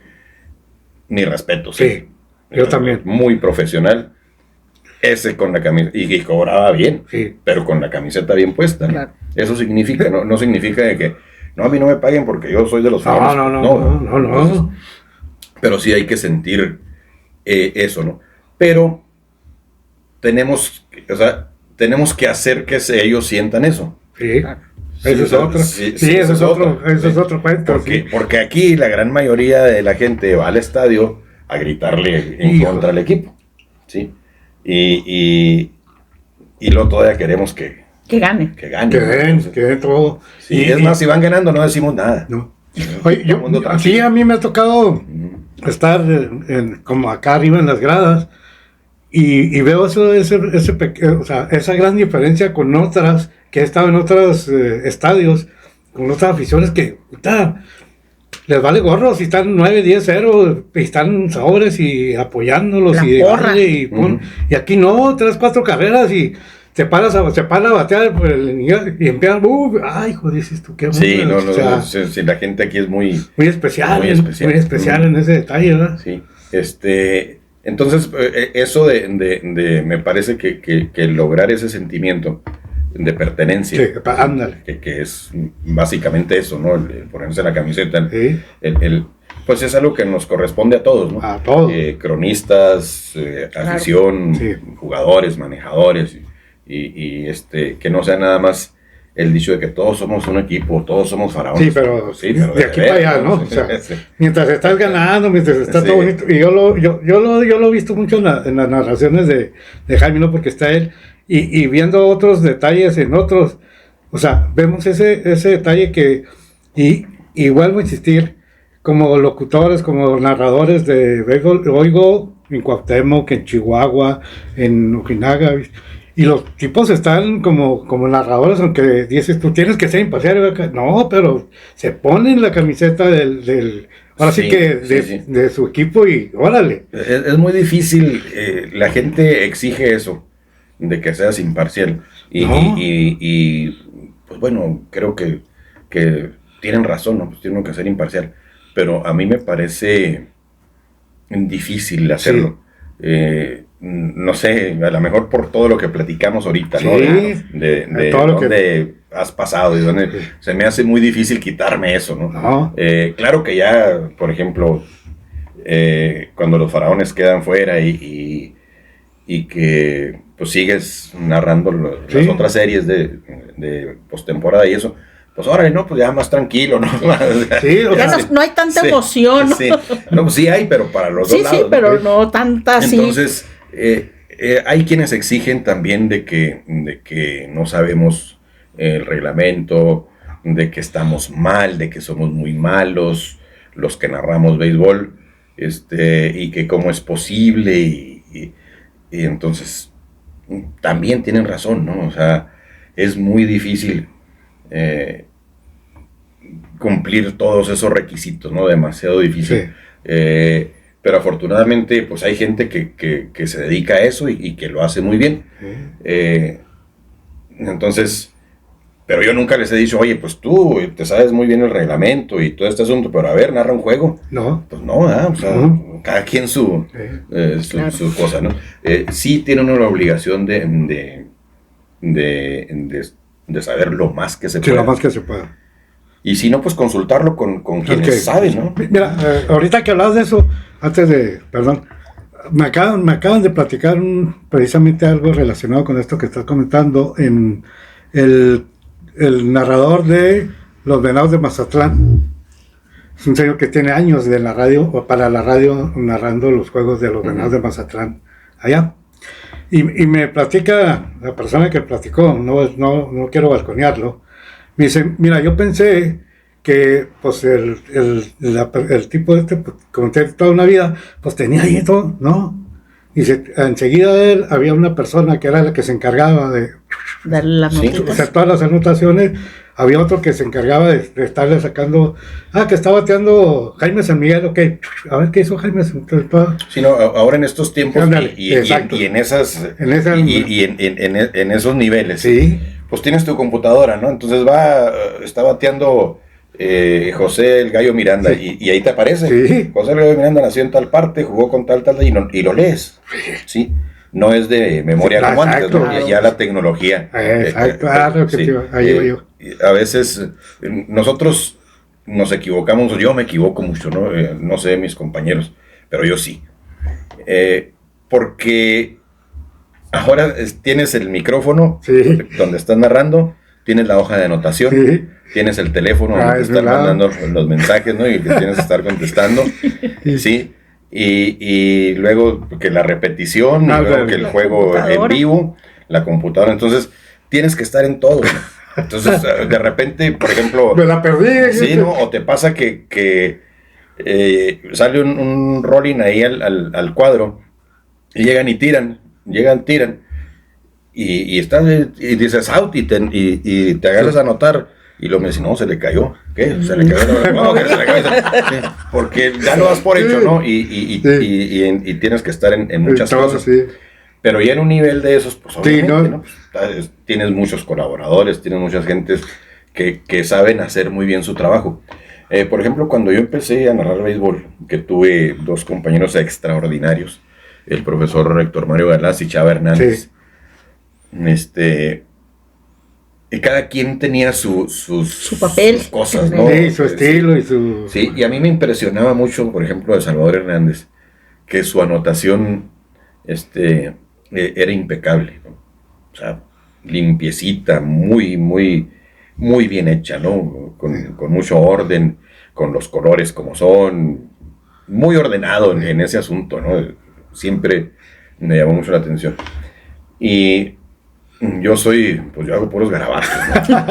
Mi respeto, sí. Yo también. Muy profesional. Ese con la camiseta, y cobraba bien, pero con la camiseta bien puesta, ¿no? Claro. Eso significa, no significa de que, no, a mí no me paguen porque yo soy de los Faraones. No. Entonces, pero sí hay que sentir eso, ¿no? Pero tenemos que hacer que ellos sientan eso. Sí. Eso es otro. Eso es otro cuento. Porque aquí la gran mayoría de la gente va al estadio a gritarle en contra del equipo, ¿sí? Y luego todavía queremos que gane. Que den todo. Sí, es más, si van ganando no decimos nada. No. Oye, a mí me ha tocado estar como acá arriba en las gradas Y veo o sea, esa gran diferencia con otras, que he estado en otros estadios, con otras aficiones que puta, les vale gorro si están 9-10-0, y están sobres y apoyándolos La y porra. dale, y aquí no, 3-4 carreras y se para a batear por y empiezan, ay, hijo, dices tú, qué Sí, bueno, no, o sea, sí, la gente aquí es muy especial, muy especial. muy especial en ese detalle, ¿verdad? Sí, entonces eso me parece que lograr ese sentimiento de pertenencia, Sí, ándale. que es básicamente eso, ¿no? El ponerse la camiseta, Sí. pues es algo que nos corresponde a todos, ¿no? A todos. Cronistas, afición, Sí. jugadores, manejadores, y que no sea nada más el dicho de que todos somos un equipo, todos somos faraones. Sí, pero de aquí ver, para allá, ¿no? O sea, Sí. mientras estás ganando, mientras está Sí. todo bonito. Y yo lo he visto mucho en las narraciones de Jaime, ¿no? Porque está él. Y viendo otros detalles en otros. O sea, vemos ese detalle que. Y vuelvo a insistir, como locutores, como narradores de béisbol, oigo en Cuauhtémoc, en Chihuahua, en Ojinaga. Y los tipos están como narradores, aunque dices, tú tienes que ser imparcial. No, pero se ponen la camiseta ahora sí que sí. de su equipo y órale. Es muy difícil, la gente exige eso, de que seas imparcial. No. Y pues bueno, creo que tienen razón, ¿no? Pues tienen que ser imparcial. Pero a mí me parece difícil hacerlo. No sé, a lo mejor por todo lo que platicamos ahorita, ¿no? Sí, De todo lo dónde has pasado y dónde se me hace muy difícil quitarme eso, ¿no? No. Claro que ya, por ejemplo, cuando los faraones quedan fuera y que pues sigues narrando las otras series de postemporada y eso, pues ahora no, pues ya más tranquilo, ¿no? Sí, o Ya sea, no hay tanta emoción, ¿no? Sí. No, pues sí hay, pero para los dos lados. Sí, pero no tanta así. Entonces, hay quienes exigen también de que no sabemos el reglamento, de que estamos mal, de que somos muy malos los que narramos béisbol, y que cómo es posible, y entonces también tienen razón, ¿no? O sea, es muy difícil cumplir todos esos requisitos, ¿no? Demasiado difícil. Sí. Pero afortunadamente, pues hay gente que se dedica a eso y que lo hace muy bien. Entonces, pero yo nunca les he dicho, oye, pues tú te sabes muy bien el reglamento y todo este asunto, pero a ver, narra un juego. No. Pues no, o sea, cada quien su cosa, ¿no? Sí tiene uno la obligación de saber lo más que se pueda. Sí, lo más que se pueda. Y si no, pues consultarlo con quienes saben, ¿no? Mira, ahorita que hablabas de eso, perdón, me acaban de platicar precisamente algo relacionado con esto que estás comentando en el narrador de los Venados de Mazatlán. Es un señor que tiene años de la radio, o para la radio, narrando los juegos de los Venados de Mazatlán allá. Y me platica la persona que platicó, no quiero balconearlo. Me dice, mira, yo pensé que pues el tipo pues, como tiene toda una vida, pues tenía ahí todo, ¿no? Dice, enseguida de él había una persona que era la que se encargaba de darle las notitas. hacer todas las anotaciones. Había otro que se encargaba de estarle sacando, que está bateando Jaime San Miguel, ok, a ver qué hizo Jaime San Miguel. Sí, no, ahora en estos tiempos y en esos niveles, sí, pues tienes tu computadora, ¿no? Entonces está bateando José el Gallo Miranda, sí, y ahí te aparece. Sí. José el Gallo Miranda nació en tal parte, jugó con tal, y lo lees, ¿sí? No es de memoria como antes, ¿no? Ya la tecnología. Exacto, claro que sí, yo. A veces nosotros nos equivocamos, yo me equivoco mucho, ¿no? No sé mis compañeros, pero yo sí. Porque ahora tienes el micrófono, sí, donde estás narrando, tienes la hoja de anotación, sí, tienes el teléfono donde te están mandando los mensajes, ¿no? Y que tienes que estar contestando, ¿sí? Y luego que la repetición, y luego que el juego en vivo, la computadora, entonces tienes que estar en todo, ¿no? Entonces de repente, por ejemplo, me la perdí, sí, ¿no? O te pasa que sale un rolling ahí al cuadro y llegan y tiran, llegan, tiran, y estás, y dices out, y te agarras a anotar, y lo me dice, no, se le cayó. ¿Qué? Se le cayó. No, que se le cayó. Sí, porque ya lo das por hecho, ¿no? Y tienes que estar en muchas cosas. Sí. Pero ya en un nivel de esos, pues obviamente, ¿no? Pues, tienes muchos colaboradores, tienes muchas gentes que saben hacer muy bien su trabajo. Por ejemplo, cuando yo empecé a narrar béisbol, que tuve dos compañeros extraordinarios, el profesor Héctor Mario Galás y Chava Hernández, y cada quien tenía su papel, sus cosas, ¿no? Sí, su estilo y su... Sí, y a mí me impresionaba mucho, por ejemplo, de Salvador Hernández, que su anotación era impecable, ¿no? O sea, limpiecita, muy, muy, muy bien hecha, ¿no? Con mucho orden, con los colores como son, muy ordenado en ese asunto, ¿no? Siempre me llamó mucho la atención. Y yo hago puros garabatos, ¿no?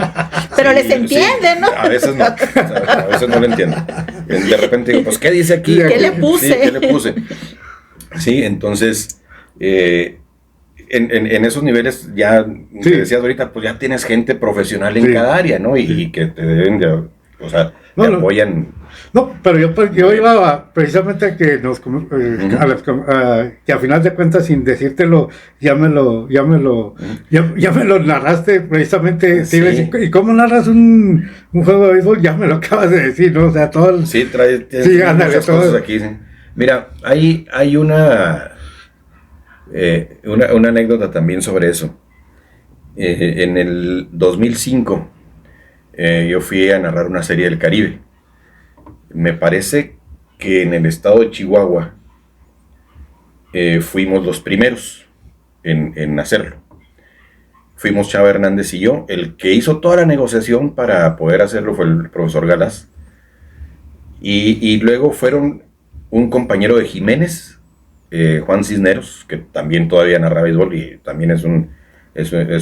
Pero les entienden, ¿no? A veces no, a veces no lo entiendo. De repente digo, pues, ¿qué dice aquí? ¿Qué le puse? Sí, ¿qué le puse? Sí, entonces, en esos niveles ya, te decías ahorita, pues ya tienes gente profesional en cada área, ¿no? Y que te deben de, o sea, te apoyan. No, pero yo iba precisamente a que que a final de cuentas, sin decírtelo, ya me lo narraste precisamente. Sí. ¿Y cómo narras un juego de béisbol? Ya me lo acabas de decir, ¿no? O sea, todo el... Sí, ándale, muchas cosas aquí. Sí. Mira, hay una anécdota también sobre eso. En el 2005 yo fui a narrar una serie del Caribe. Me parece que en el estado de Chihuahua fuimos los primeros en hacerlo. Fuimos Chava Hernández y yo. El que hizo toda la negociación para poder hacerlo fue el profesor Galás. Y luego fueron un compañero de Jiménez, Juan Cisneros, que también todavía narra béisbol y también es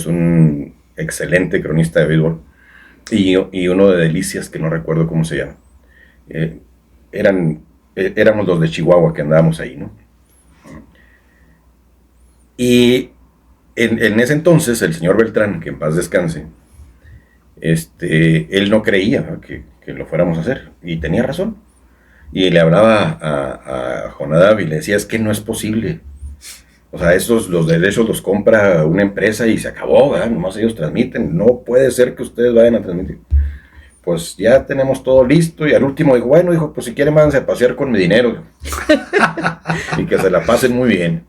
un excelente cronista de béisbol. Y uno de Delicias, que no recuerdo cómo se llama. Éramos los de Chihuahua que andábamos ahí, ¿no? Y en ese entonces, el señor Beltrán, que en paz descanse, él no creía que lo fuéramos a hacer, y tenía razón. Y le hablaba a Jonadab y le decía, es que no es posible. O sea, los derechos los compra una empresa y se acabó, ¿verdad? Nomás ellos transmiten. No puede ser que ustedes vayan a transmitir. Pues ya tenemos todo listo, y al último dijo, pues si quieren váyanse a pasear con mi dinero. Y que se la pasen muy bien.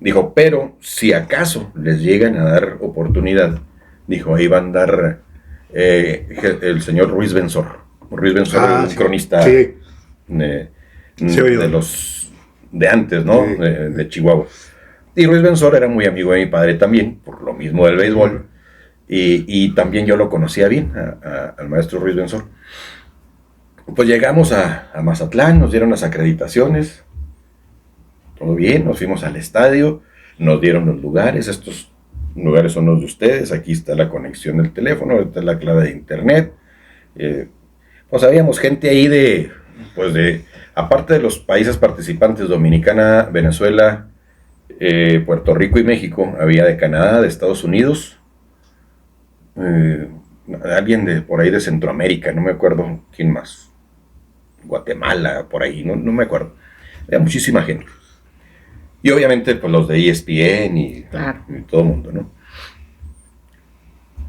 Dijo, pero si acaso les llegan a dar oportunidad, dijo, ahí va a andar el señor Ruiz Benzor. Ruiz Benzor es un cronista de los de antes, ¿no? Sí. De Chihuahua. Y Ruiz Benzor era muy amigo de mi padre también, por lo mismo del béisbol. Y también yo lo conocía bien, al maestro Ruiz Benzor. Pues llegamos a Mazatlán, nos dieron las acreditaciones, todo bien, nos fuimos al estadio, nos dieron los lugares, estos lugares son los de ustedes, aquí está la conexión del teléfono, esta es la clave de internet. Pues habíamos gente ahí aparte de los países participantes, Dominicana, Venezuela, Puerto Rico y México, había de Canadá, de Estados Unidos, alguien por ahí de Centroamérica, no me acuerdo quién más, Guatemala, por ahí, no me acuerdo, había muchísima gente. Y obviamente pues los de ESPN y todo el mundo, ¿no?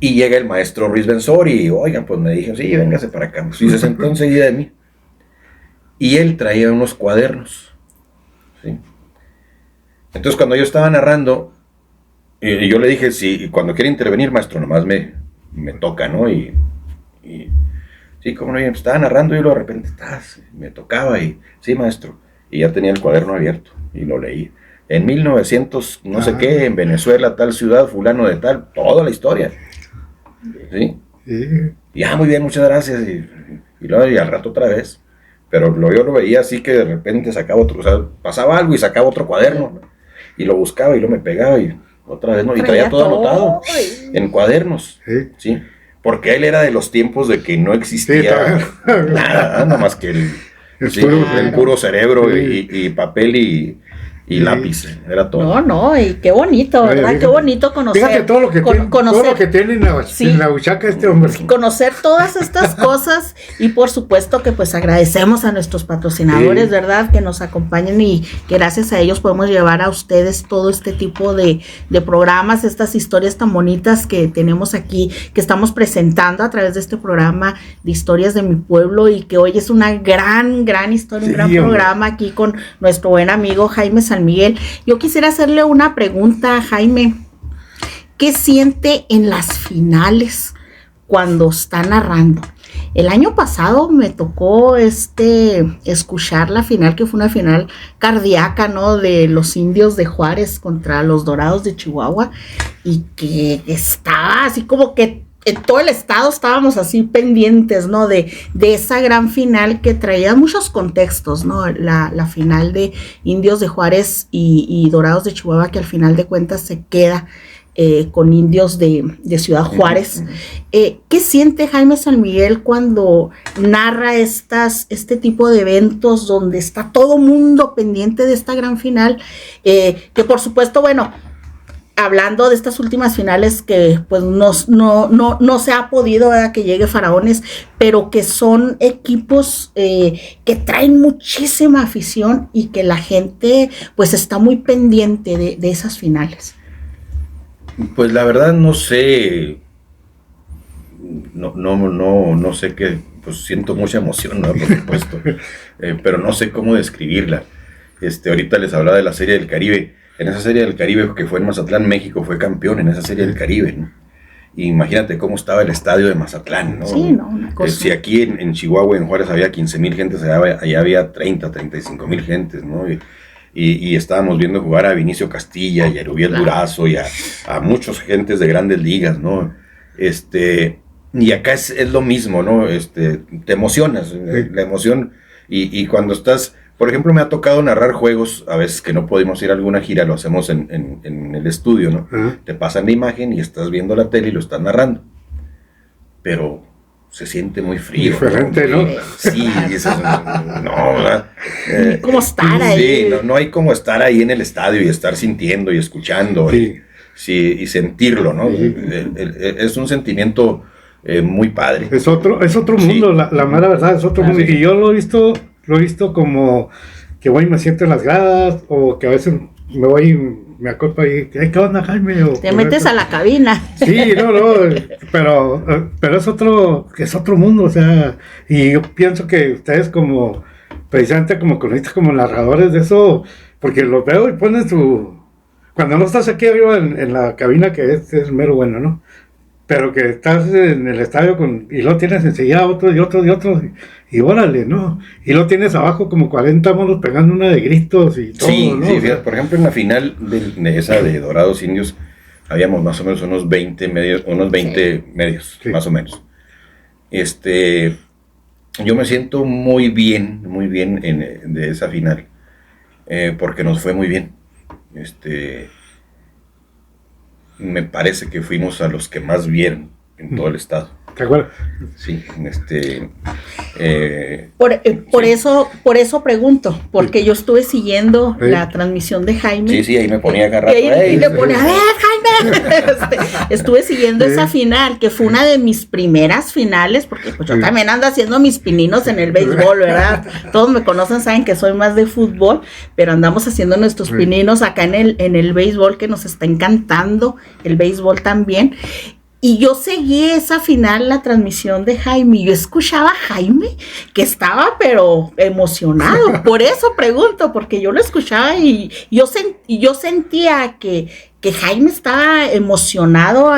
Y llega el maestro Ruiz Benzor y, oigan, pues me dijeron, sí, véngase para acá. Y se sentó enseguida de mí. Y él traía unos cuadernos, ¿sí? Entonces cuando yo estaba narrando, y yo le dije, sí, cuando quiera intervenir, maestro, nomás me toca, ¿no? Y sí, como no, yo estaba narrando y luego de repente me tocaba y, sí, maestro. Y ya tenía el cuaderno abierto y lo leí. En 1900, no sé qué, en Venezuela, tal ciudad, fulano de tal, toda la historia. ¿Sí? Y muy bien, muchas gracias. Y luego y al rato otra vez. Pero yo lo veía así que de repente sacaba otro, o sea, pasaba algo y sacaba otro cuaderno, ¿no? Y lo buscaba y lo me pegaba y otra vez, ¿no? Y traía todo anotado en cuadernos, ¿sí? Porque él era de los tiempos de que no existía nada más que el puro cerebro y papel y lápiz, era todo. No, y qué bonito, ¿verdad? Fíjate, qué bonito conocer. Fíjate todo lo que tiene en la buchaca este hombre. Conocer todas estas cosas y por supuesto que pues agradecemos a nuestros patrocinadores, ¿verdad? Que nos acompañen y que gracias a ellos podemos llevar a ustedes todo este tipo de programas, estas historias tan bonitas que tenemos aquí, que estamos presentando a través de este programa de Historias de mi Pueblo y que hoy es una gran historia, un gran programa aquí con nuestro buen amigo Jaime San Miguel. Yo quisiera hacerle una pregunta a Jaime. ¿Qué siente en las finales cuando está narrando? El año pasado me tocó escuchar la final, que fue una final cardíaca, ¿no? De los Indios de Juárez contra los Dorados de Chihuahua, y que estaba así como que en todo el estado estábamos así pendientes, ¿no? De esa gran final que traía muchos contextos, ¿no? La final de Indios de Juárez y Dorados de Chihuahua, que al final de cuentas se queda con Indios de Ciudad Juárez. ¿Qué siente Jaime San Miguel cuando narra este tipo de eventos donde está todo mundo pendiente de esta gran final? Que por supuesto, bueno, hablando de estas últimas finales que pues no se ha podido, ¿verdad?, que llegue Faraones, pero que son equipos que traen muchísima afición y que la gente pues está muy pendiente de esas finales. Pues la verdad no sé, no sé qué, pues siento mucha emoción, ¿no? Por supuesto, pero no sé cómo describirla. Ahorita les hablaba de la Serie del Caribe. En esa Serie del Caribe que fue en Mazatlán, México fue campeón en esa Serie del Caribe, ¿no? Y imagínate cómo estaba el estadio de Mazatlán, ¿no? Sí, ¿no? Una cosa. Si aquí en Chihuahua, en Juárez, había 15,000 gentes, allá había 35,000 gentes, ¿no? Y estábamos viendo jugar a Vinicio Castilla y a Erubiel Durazo y a muchos gentes de grandes ligas, ¿no? Y acá es lo mismo, ¿no? Te emocionas, la emoción, y cuando estás... Por ejemplo, me ha tocado narrar juegos, a veces que no podemos ir a alguna gira, lo hacemos en el estudio, ¿no? Uh-huh. Te pasan la imagen y estás viendo la tele y lo estás narrando. Pero se siente muy frío. Diferente, ¿no? Sí, eso, no, ¿verdad? ¿Cómo estar ahí? Sí, no hay como estar ahí en el estadio y estar sintiendo y escuchando y sentirlo, ¿no? Sí. Es un sentimiento muy padre. Es otro mundo, la mera verdad, es otro mundo. Y yo lo he visto como que voy y me siento en las gradas, o que a veces me voy y me acuerdo ahí, ¿qué onda, Jaime? Te metes a la cabina. Sí, pero es otro mundo, o sea, y yo pienso que ustedes como, precisamente como cronistas, como narradores de eso, porque los veo y ponen cuando no estás aquí arriba en la cabina, que es mero bueno, ¿no? Pero que estás en el estadio y lo tienes enseguida otro y órale, ¿no? Y lo tienes abajo como 40 monos pegando una de gritos y todo, sí, ¿no? Sí, fíjate, por ejemplo, en la final de esa de Dorados Indios, habíamos más o menos unos 20 medios, sí. Más o menos. Yo me siento muy bien de esa final, porque nos fue muy bien. Me parece que fuimos a los que más vieron en todo el estado. ¿Te acuerdas? Sí, por eso pregunto, porque yo estuve siguiendo la transmisión de Jaime. Sí, ahí me ponía agarrado. Y le ponía, a ver, Jaime. Estuve siguiendo esa final, que fue una de mis primeras finales, porque pues yo también ando haciendo mis pininos en el béisbol, ¿verdad? Todos me conocen, saben que soy más de fútbol, pero andamos haciendo nuestros pininos acá en el béisbol, que nos está encantando el béisbol también. Y yo seguí esa final, la transmisión de Jaime, y yo escuchaba a Jaime, que estaba pero emocionado. Por eso pregunto, porque yo lo escuchaba y yo sentía que Jaime estaba emocionado,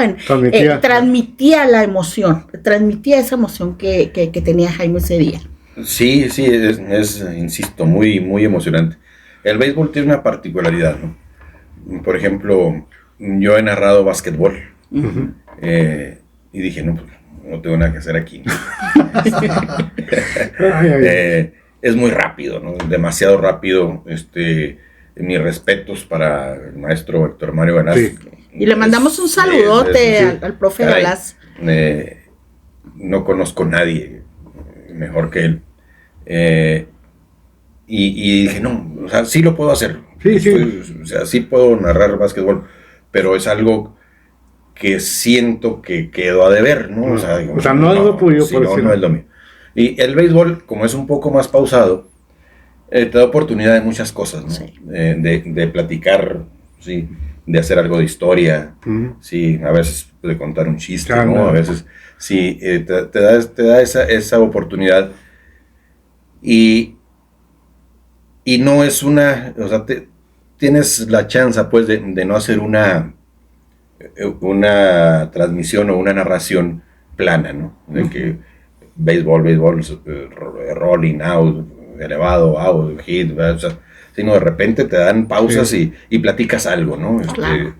transmitía la emoción, transmitía esa emoción que tenía Jaime ese día. Sí, es insisto, muy, muy emocionante. El béisbol tiene una particularidad, ¿no? Por ejemplo, yo he narrado básquetbol. Uh-huh. Y dije, no tengo nada que hacer aquí. Es muy rápido, ¿no? Demasiado rápido. Mis respetos para el maestro Héctor Mario Galaz. Sí. Y le mandamos un saludote al profe Galaz. No conozco a nadie mejor que él. Y dije, no, o sea, sí lo puedo hacer. Sí, sí. O sea, sí puedo narrar básquetbol, pero es algo que siento que quedó a deber, ¿no? O sea, no es lo tuyo, sí, por no, decirlo. no es lo mío. Y el béisbol, como es un poco más pausado, te da oportunidad de muchas cosas, ¿no? Sí. De platicar, sí, de hacer algo de historia, sí, a veces de contar un chiste, Claro. ¿no? A veces, sí, te da esa oportunidad y no es o sea, tienes la chance, pues, de no hacer una transmisión o una narración plana, ¿no? De que béisbol, rolling out, elevado, out, hit, ¿verdad? O sea, sino de repente te dan pausas y platicas algo, ¿no? Claro.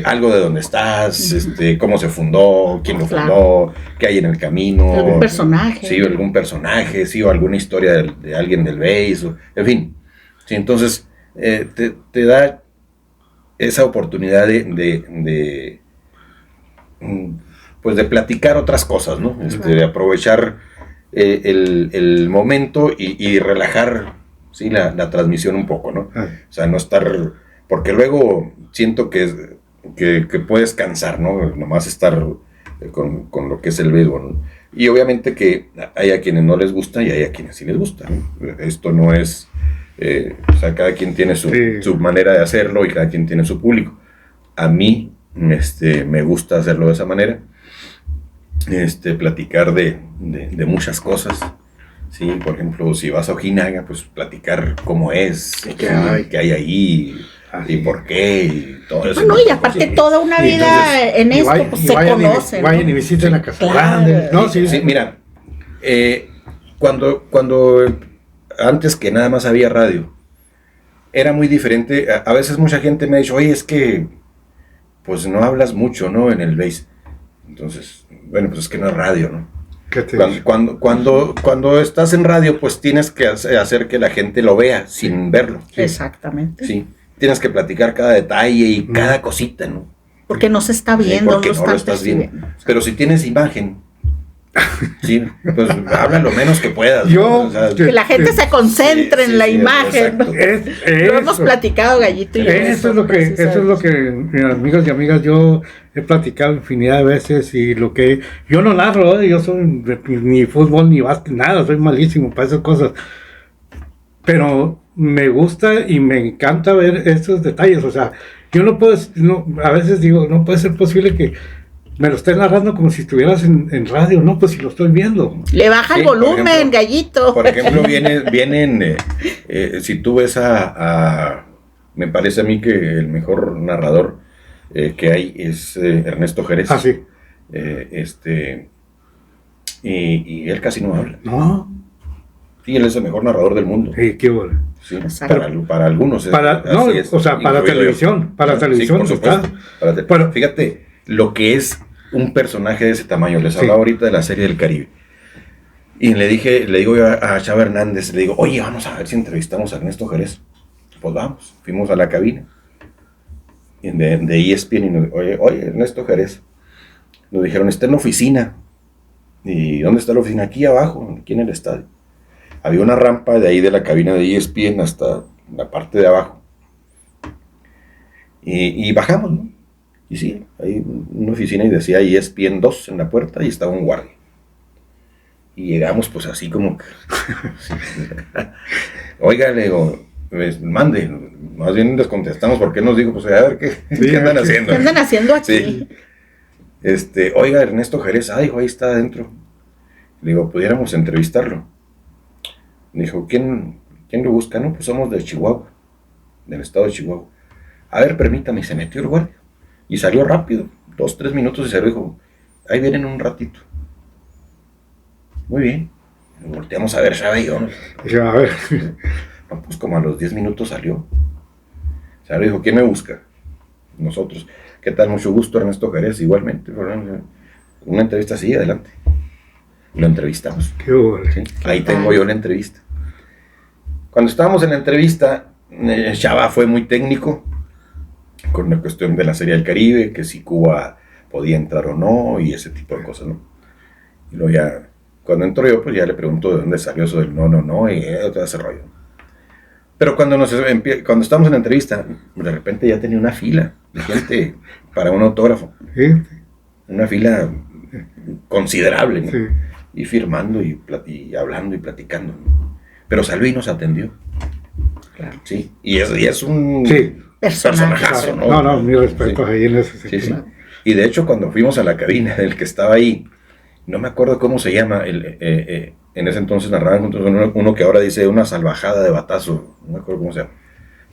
Algo de dónde estás, cómo se fundó, quién lo fundó, qué hay en el camino. Algún personaje. Sí, algún personaje, sí, o alguna historia de alguien del béis, en fin. Sí, entonces, te da esa oportunidad pues de platicar otras cosas, ¿no? De aprovechar el momento y relajar, ¿sí? la transmisión un poco, ¿no? O sea, no estar, porque luego siento que puedes cansar, ¿no? Nomás estar con lo que es el béisbol, ¿no? Y obviamente que hay a quienes no les gusta y hay a quienes sí les gusta, ¿no? Esto no es, o sea, cada quien tiene su manera de hacerlo y cada quien tiene su público. A mí me gusta hacerlo de esa manera, platicar de muchas cosas, ¿sí? Por ejemplo, si vas a Ojinaga, pues platicar cómo es, qué hay ahí, y por qué, y todo eso. Bueno, y aparte toda una vida en esto, pues se conoce, ¿no? Vayan y visiten la Casa Grande. No, sí, mira, cuando antes que nada más había radio, era muy diferente. A veces mucha gente me ha dicho, oye, es que pues no hablas mucho, ¿no? En el bass. Entonces, bueno, pues es que no es radio, ¿no? Cuando estás en radio, pues tienes que hacer que la gente lo vea sin verlo. Sí. Exactamente. Sí, tienes que platicar cada detalle y cada cosita, ¿no? Porque no se está viendo, porque no lo estás viendo. Pero si tienes imagen, sí, pues habla lo menos que puedas. Que la gente se concentre en la imagen. Lo hemos platicado, Gallito y yo. Eso es lo que, amigos y amigas, yo he platicado infinidad de veces y lo que yo no narro, yo soy ni fútbol ni básquet, nada, soy malísimo para esas cosas. Pero me gusta y me encanta ver estos detalles. O sea, yo no puedo, a veces digo, no puede ser posible que me lo estés narrando como si estuvieras en radio, no, pues si lo estoy viendo. Le baja el volumen, Gallito. Por ejemplo, vienen si tú ves me parece a mí que el mejor narrador que hay es Ernesto Jerez. Ah, sí. Y él casi no habla. No. Sí, él es el mejor narrador del mundo. Sí, qué bueno. Sí, para algunos. Para televisión. Para televisión. Sí, por supuesto. Fíjate lo que es un personaje de ese tamaño. Les hablaba ahorita de la Serie del Caribe. Y le digo a Chava Hernández, le digo, oye, vamos a ver si entrevistamos a Ernesto Jerez. Pues vamos, fuimos a la cabina de ESPN y nos oye, Ernesto Jerez. Nos dijeron, está en la oficina. ¿Y dónde está la oficina? Aquí abajo, aquí en el estadio. Había una rampa de ahí de la cabina de ESPN hasta la parte de abajo. Y bajamos, ¿no? Y sí, hay una oficina y decía ESPN 2 en la puerta y estaba un guardia. Y llegamos pues así como que... Oiga, le digo, mande. Más bien les contestamos porque nos dijo, pues a ver, ¿qué andan haciendo? ¿Qué andan haciendo aquí? Sí. Oiga, Ernesto Jerez, hijo, ahí está adentro. Le digo, pudiéramos entrevistarlo. Me dijo, ¿quién lo busca? No, pues somos de Chihuahua, del estado de Chihuahua. A ver, permítame, y se metió el guardia. Y salió rápido, 2-3 minutos y se lo dijo, ahí vienen un ratito. Muy bien. Nos volteamos a ver, Chava y yo. Ya, a ver. No, pues como a los 10 minutos salió. Se lo dijo, ¿quién me busca? Nosotros. ¿Qué tal? Mucho gusto, Ernesto Jerez, igualmente. Una entrevista así, adelante. Lo entrevistamos. Qué bueno. ¿Sí? Ahí tengo yo la entrevista. Cuando estábamos en la entrevista, Chava fue muy técnico con la cuestión de la Serie del Caribe, que si Cuba podía entrar o no, y ese tipo de cosas, ¿no? Y luego ya, cuando entró yo, pues ya le pregunto de dónde salió eso del no, y todo ese rollo. Pero cuando estamos en la entrevista, de repente ya tenía una fila de gente para un autógrafo. Sí. Una fila considerable, ¿no? Sí. Y firmando y hablando y platicando. Pero salió y nos atendió. Claro. Sí. Y es un Sí. personajazo, ¿no? No, mi respeto Sí. ahí en ese Sí, sentido. sí. Y de hecho, cuando fuimos a la cabina del que estaba ahí, no me acuerdo cómo se llama, en ese entonces narraban juntos uno que ahora dice una salvajada de batazo, no me acuerdo cómo se llama.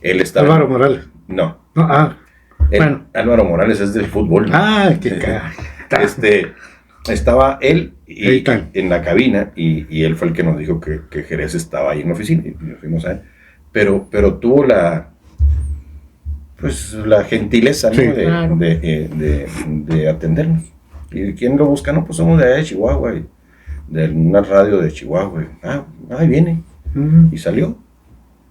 Él estaba... Álvaro Morales. No. No, bueno. Álvaro Morales es del fútbol, ¿no? Qué cara. Estaba él Ahí está. en la cabina y él fue el que nos dijo que Jerez estaba ahí en la oficina y nos fuimos a él. Pero tuvo la gentileza, ¿no? Sí. Claro. de atendernos. ¿Y quién lo busca? No, pues somos de allá de Chihuahua, de una radio de Chihuahua. Ahí viene. Y salió.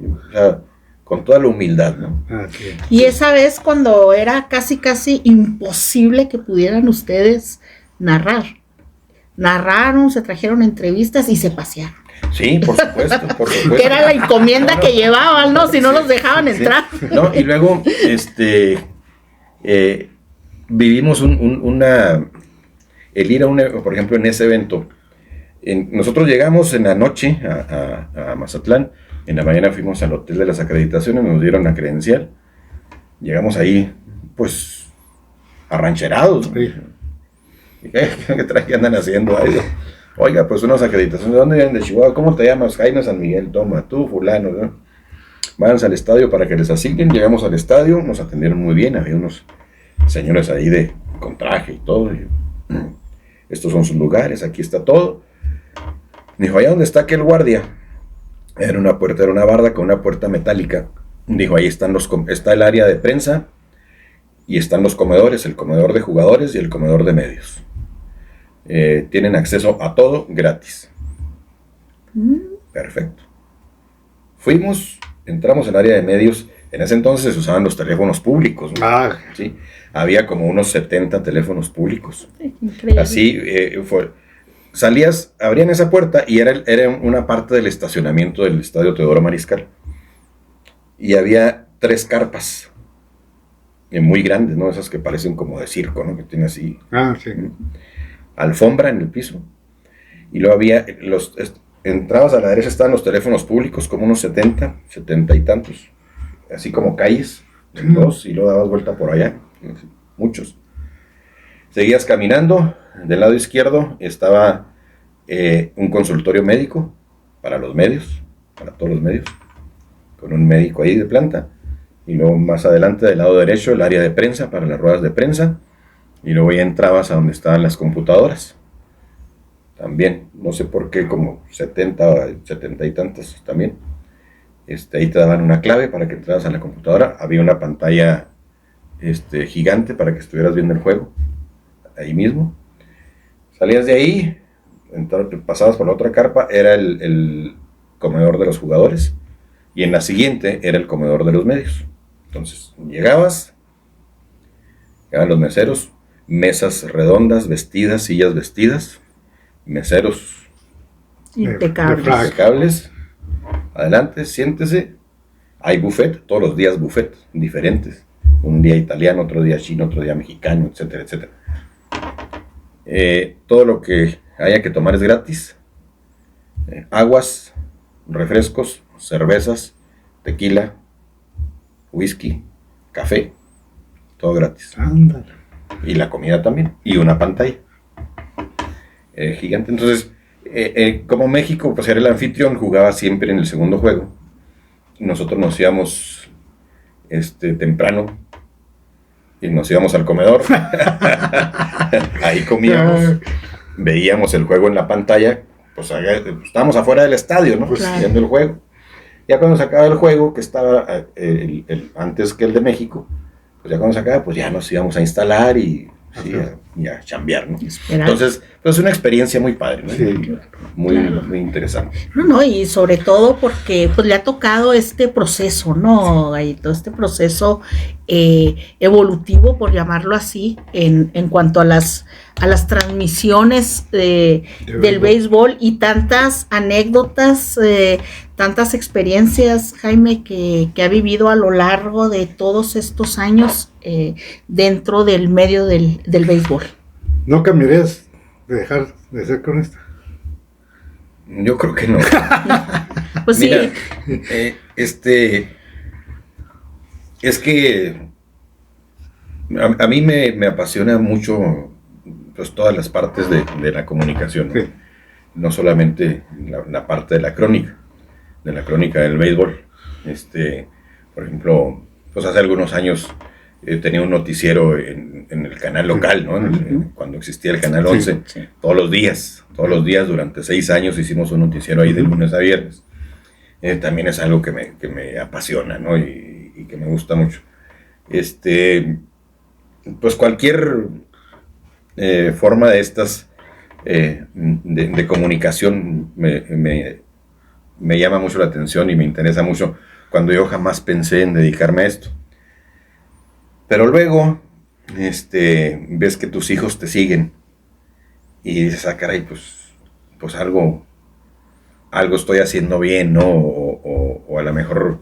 O sea, con toda la humildad, ¿no? Sí. Y esa vez cuando era casi imposible que pudieran ustedes narrar. Narraron, se trajeron entrevistas y se pasearon. Sí, por supuesto, por supuesto. Que era la encomienda que llevaban, ¿no? Si no los dejaban entrar. No, y luego, vivimos el ir por ejemplo, en ese evento. Nosotros llegamos en la noche a Mazatlán, en la mañana fuimos al hotel de las acreditaciones, nos dieron la credencial, llegamos ahí, pues, arrancherados, ¿no? Sí. ¿Qué andan haciendo ahí? Oiga, pues unas acreditaciones, ¿de dónde vienen? De Chihuahua. ¿Cómo te llamas? Jaime San Miguel. Toma, tú, fulano, ¿no? Váyanse al estadio para que les asignen. Llegamos al estadio, nos atendieron muy bien, había unos señores ahí con traje y todo. Estos son sus lugares, aquí está todo. Dijo, ¿allá dónde está aquel guardia? Era una puerta, era una barda con una puerta metálica. Dijo, ahí está el área de prensa y están los comedores, el comedor de jugadores y el comedor de medios. Tienen acceso a todo gratis. Perfecto. Fuimos, entramos al área de medios. En ese entonces se usaban los teléfonos públicos, ¿no? ¿Sí? Había como unos 70 teléfonos públicos. Increíble. Así fue. Salías, abrían esa puerta y era una parte del estacionamiento del estadio Teodoro Mariscal. Y había 3 carpas. Muy grandes, ¿no? Esas que parecen como de circo, ¿no? Que tiene así. Sí. Alfombra en el piso. Y luego había entrabas a la derecha, estaban los teléfonos públicos, como unos 70 y tantos, así como calles, dos, y luego dabas vuelta por allá, muchos. Seguías caminando, del lado izquierdo estaba un consultorio médico para los medios, para todos los medios, con un médico ahí de planta, y luego más adelante del lado derecho el área de prensa para las ruedas de prensa, y luego ya entrabas a donde estaban las computadoras. También, no sé por qué, como 70 y tantas también. Ahí te daban una clave para que entraras a la computadora. Había una pantalla gigante para que estuvieras viendo el juego. Ahí mismo. Salías de ahí, pasabas por la otra carpa, era el comedor de los jugadores. Y en la siguiente era el comedor de los medios. Entonces, llegaban los meseros, mesas redondas, vestidas, sillas vestidas. Meseros impecables. Adelante, siéntese. Hay buffet, todos los días buffet diferentes. Un día italiano, otro día chino, otro día mexicano, etcétera, etcétera. Todo lo que haya que tomar es gratis. Aguas, refrescos, cervezas, tequila, whisky, café, todo gratis. Ándale. Y la comida también, y una pantalla. Gigante. Entonces, como México, pues era el anfitrión, jugaba siempre en el segundo juego. Nosotros nos íbamos temprano y nos íbamos al comedor. Ahí comíamos, veíamos el juego en la pantalla. Pues estábamos afuera del estadio, ¿no? Pues, viendo el juego. Ya cuando se acaba el juego, que estaba antes que el de México, pues ya cuando se acaba, pues ya nos íbamos a instalar y sí, y a chambear, ¿no? Esperar. Entonces, pues es una experiencia muy padre, ¿no? Sí. Muy, Claro. muy interesante. No, y sobre todo porque pues le ha tocado este proceso, ¿no? Y todo este proceso evolutivo, por llamarlo así, en cuanto a las transmisiones del béisbol y tantas anécdotas, tantas experiencias, Jaime, que ha vivido a lo largo de todos estos años dentro del medio del béisbol. ¿No cambiarías de dejar de ser cronista? Yo creo que no. Pues Mira, sí. es que a mí me apasiona mucho pues todas las partes de la comunicación, ¿no? Sí. No solamente la parte de la crónica del béisbol. Por ejemplo, pues hace algunos años tenía un noticiero en el canal local, ¿no? Cuando existía el canal 11, Sí. todos los días durante 6 años hicimos un noticiero ahí de lunes a viernes. También es algo que me apasiona, ¿no? Y que me gusta mucho. Pues cualquier forma de estas de comunicación me llama mucho la atención y me interesa mucho, cuando yo jamás pensé en dedicarme a esto. Pero luego ves que tus hijos te siguen y dices, ah, caray, pues algo estoy haciendo bien, ¿no? O a lo mejor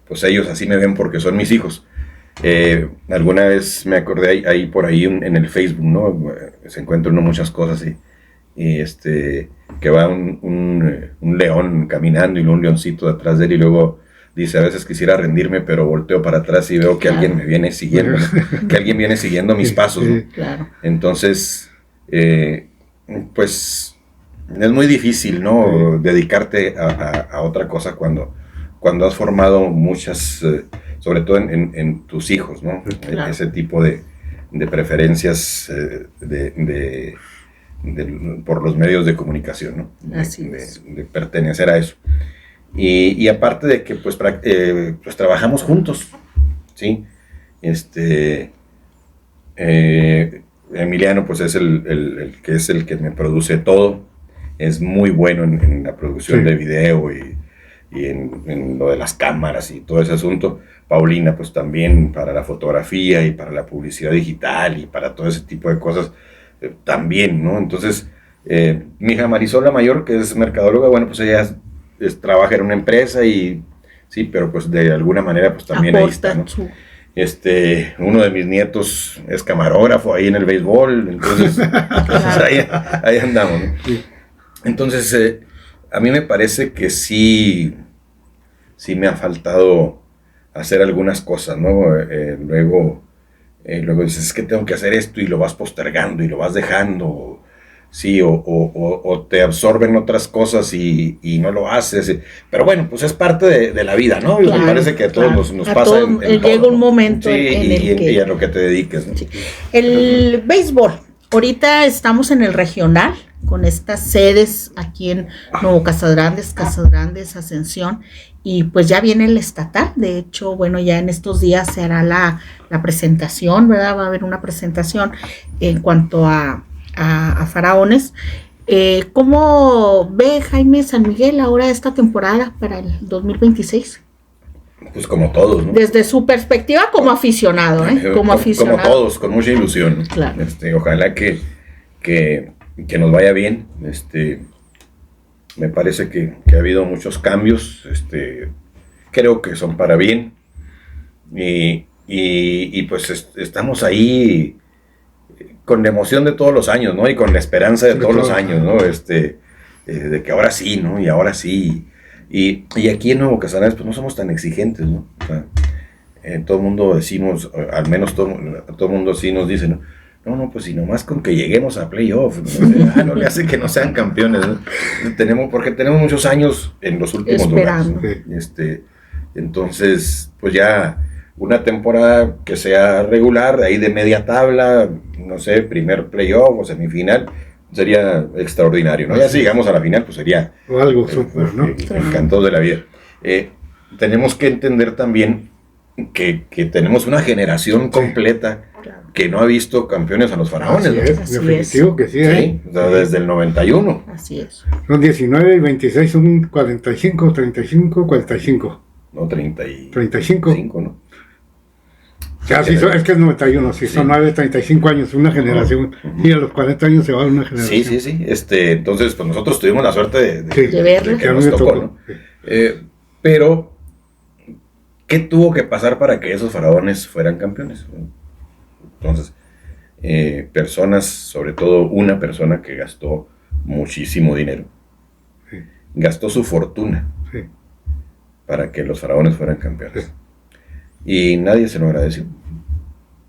pues ellos así me ven porque son mis hijos. Alguna vez me acordé ahí por ahí en el Facebook, ¿no? Se encuentran muchas cosas y que va un león caminando y un leoncito detrás de él, y luego dice, a veces quisiera rendirme, pero volteo para atrás y veo que alguien me viene siguiendo, ¿no? Que alguien viene siguiendo mis pasos, ¿no? Claro. Entonces, pues es muy difícil, ¿no? Dedicarte a otra cosa cuando has formado muchas, sobre todo en tus hijos, ¿no? Claro. Ese tipo de preferencias por los medios de comunicación, ¿no? Así es. De pertenecer a eso. Y aparte de que pues trabajamos juntos, ¿sí? Emiliano pues es el que me produce todo, es muy bueno en la producción de video y en lo de las cámaras y todo ese asunto. Paulina pues también para la fotografía y para la publicidad digital y para todo ese tipo de cosas también, ¿no? Entonces mi hija Marisol, la mayor, que es mercadóloga, bueno, pues ella trabaja en una empresa y sí, pero pues de alguna manera pues también Aporta ahí está, ¿no? Uno de mis nietos es camarógrafo ahí en el béisbol, entonces pues ahí andamos, ¿no? Sí. Entonces a mí me parece que sí me ha faltado hacer algunas cosas, ¿no? Luego dices, es que tengo que hacer esto y lo vas postergando y lo vas dejando, sí, o te absorben otras cosas y no lo haces, pero bueno, pues es parte de la vida, ¿no? Claro, Me parece que a todos nos pasa todo, en llega todo, un momento sí, en el que... y a lo que te dediques, ¿no? Sí. El béisbol, ahorita estamos en el regional, con estas sedes aquí en Nuevo Casas Grandes, Ascensión, y pues ya viene el estatal. De hecho, bueno, ya en estos días se hará la presentación, ¿verdad? Va a haber una presentación en cuanto a Faraones. ¿Cómo ve Jaime San Miguel ahora esta temporada para el 2026? Pues como todos, ¿no? Desde su perspectiva como aficionado, ¿eh? Como aficionado. Como todos, con mucha ilusión. Claro. Ojalá que nos vaya bien. Me parece que ha habido muchos cambios. Creo que son para bien. Y pues estamos ahí con la emoción de todos los años, ¿no? Y con la esperanza de todos los años, ¿no? De que ahora sí, ¿no? Y ahora sí. Y aquí en Nuevo Casares pues no somos tan exigentes, ¿no? O sea, todo el mundo decimos, al menos todo el mundo sí nos dice, ¿no? No, pues si nomás con que lleguemos a playoff, no le hace que no sean campeones, ¿no? Porque tenemos muchos años en los últimos lugares, ¿no? Entonces, pues ya una temporada que sea regular, ahí de media tabla, no sé, primer playoff o semifinal, sería extraordinario, ¿no? Ya si llegamos a la final, pues sería algo súper, ¿no? Encantados de la vida. Tenemos que entender también que tenemos una generación completa que no ha visto campeones a los Faraones. Así es, definitivo que sí, Sí, o sea, desde el 91. Así es. Son 19 y 26, son 45, 35, 45. No, 35. 35. ¿no? Ya, sí, es que es 91, sí, son 9, 35 años, una generación. Y a los 40 años se va una generación. Sí. Entonces, pues nosotros tuvimos la suerte de verlo. que nos tocó, ¿no? Pero, ¿qué tuvo que pasar para que esos faraones fueran campeones? Entonces, personas, sobre todo una persona que gastó muchísimo dinero, gastó su fortuna para que los faraones fueran campeones. Y nadie se lo agradeció.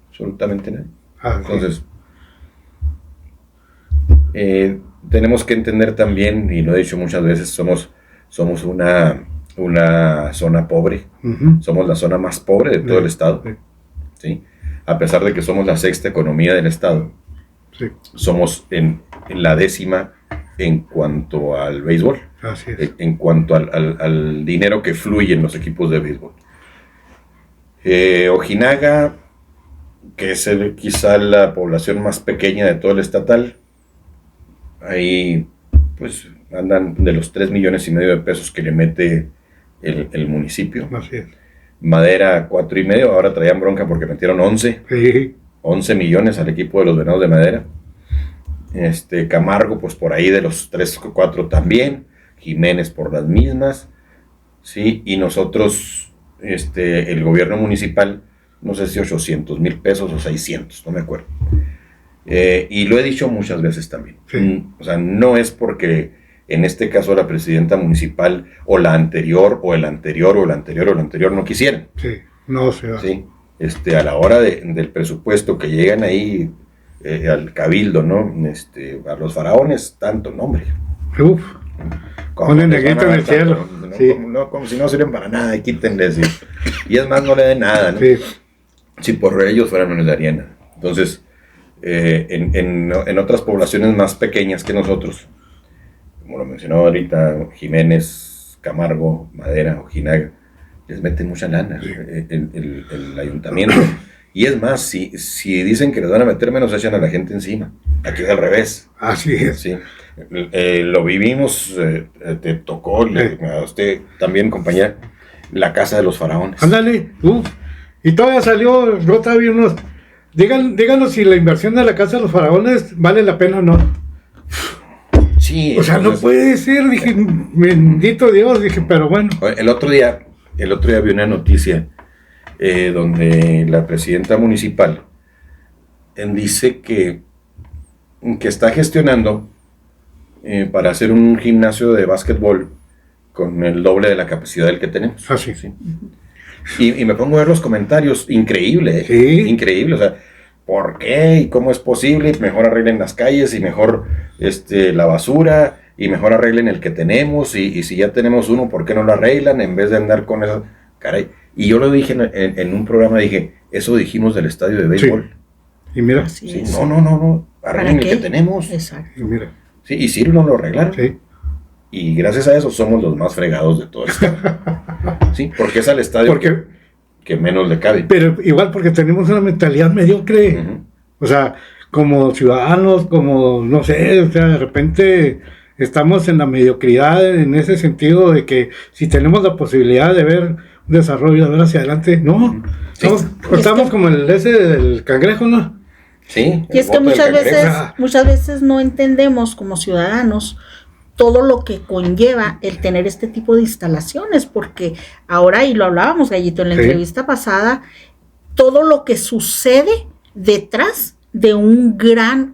Absolutamente nadie. Entonces, tenemos que entender también, y lo he dicho muchas veces, somos una zona pobre. Somos la zona más pobre de todo el estado. ¿Sí? A pesar de que somos la sexta economía del estado, somos en la 10ª en cuanto al béisbol. Así es. En cuanto al dinero que fluye en los equipos de béisbol. Ojinaga, que es quizá la población más pequeña de todo el estatal, ahí pues andan de los 3,5 millones de pesos que le mete el municipio. Así es. Madera 4,5, ahora traían bronca porque metieron 11 millones al equipo de los Venados de Madera. Camargo pues por ahí de los 3 o 4 también, Jiménez por las mismas, sí, y nosotros el gobierno municipal, no sé si 800,000 pesos o 600, no me acuerdo. Y lo he dicho muchas veces también. O sea, no es porque en este caso la presidenta municipal o la anterior o el anterior o el anterior o el anterior no quisieran. Sí, no se va. Sí, a la hora del presupuesto que llegan ahí al cabildo, ¿no? A los faraones, tanto nombre. Uf. Ponen negrito en el cielo. Como si no sirven para nada, quítenles. Y es más, no le den nada, ¿no? Sí. Si por ellos fueran, no les darían nada. Entonces, en otras poblaciones más pequeñas que nosotros, como lo mencionaba ahorita, Jiménez, Camargo, Madera, Ojinaga, les meten mucha lana el ayuntamiento. Y es más, si dicen que les van a meter menos, echan a la gente encima. Aquí es al revés. Así es. Sí. Lo vivimos, te tocó, a usted también, compañera, la casa de los faraones. Ándale, y todavía salió, yo todavía unos... Díganos si la inversión de la casa de los faraones vale la pena o no. Sí. O sea, entonces, no puede ser, dije, bendito Dios, dije, pero bueno. El otro día vi una noticia donde la presidenta municipal dice que está gestionando para hacer un gimnasio de básquetbol con el doble de la capacidad del que tenemos. Sí. Y me pongo a ver los comentarios, increíble, increíble, o sea, ¿por qué? ¿Y cómo es posible? Mejor arreglen las calles y mejor la basura y mejor arreglen el que tenemos y si ya tenemos uno, ¿por qué no lo arreglan en vez de andar con eso? Caray, y yo lo dije en un programa, dije, eso dijimos del estadio de béisbol. Sí. Y mira. Sí, no, arreglen el que tenemos. Exacto. Y mira. Sí, y sí no lo arreglaron. Sí. Y gracias a eso somos los más fregados de todo el estado. Sí, porque es al estadio que menos le cabe. Pero igual porque tenemos una mentalidad mediocre. O sea, como ciudadanos, como, no sé, o sea, de repente estamos en la mediocridad en ese sentido de que si tenemos la posibilidad de ver un desarrollo, de ver hacia adelante, no. Estamos como el ese del cangrejo, ¿no? Sí. Y es que muchas veces no entendemos como ciudadanos todo lo que conlleva el tener este tipo de instalaciones, porque ahora, y lo hablábamos, Gallito, en la entrevista pasada, todo lo que sucede detrás de un gran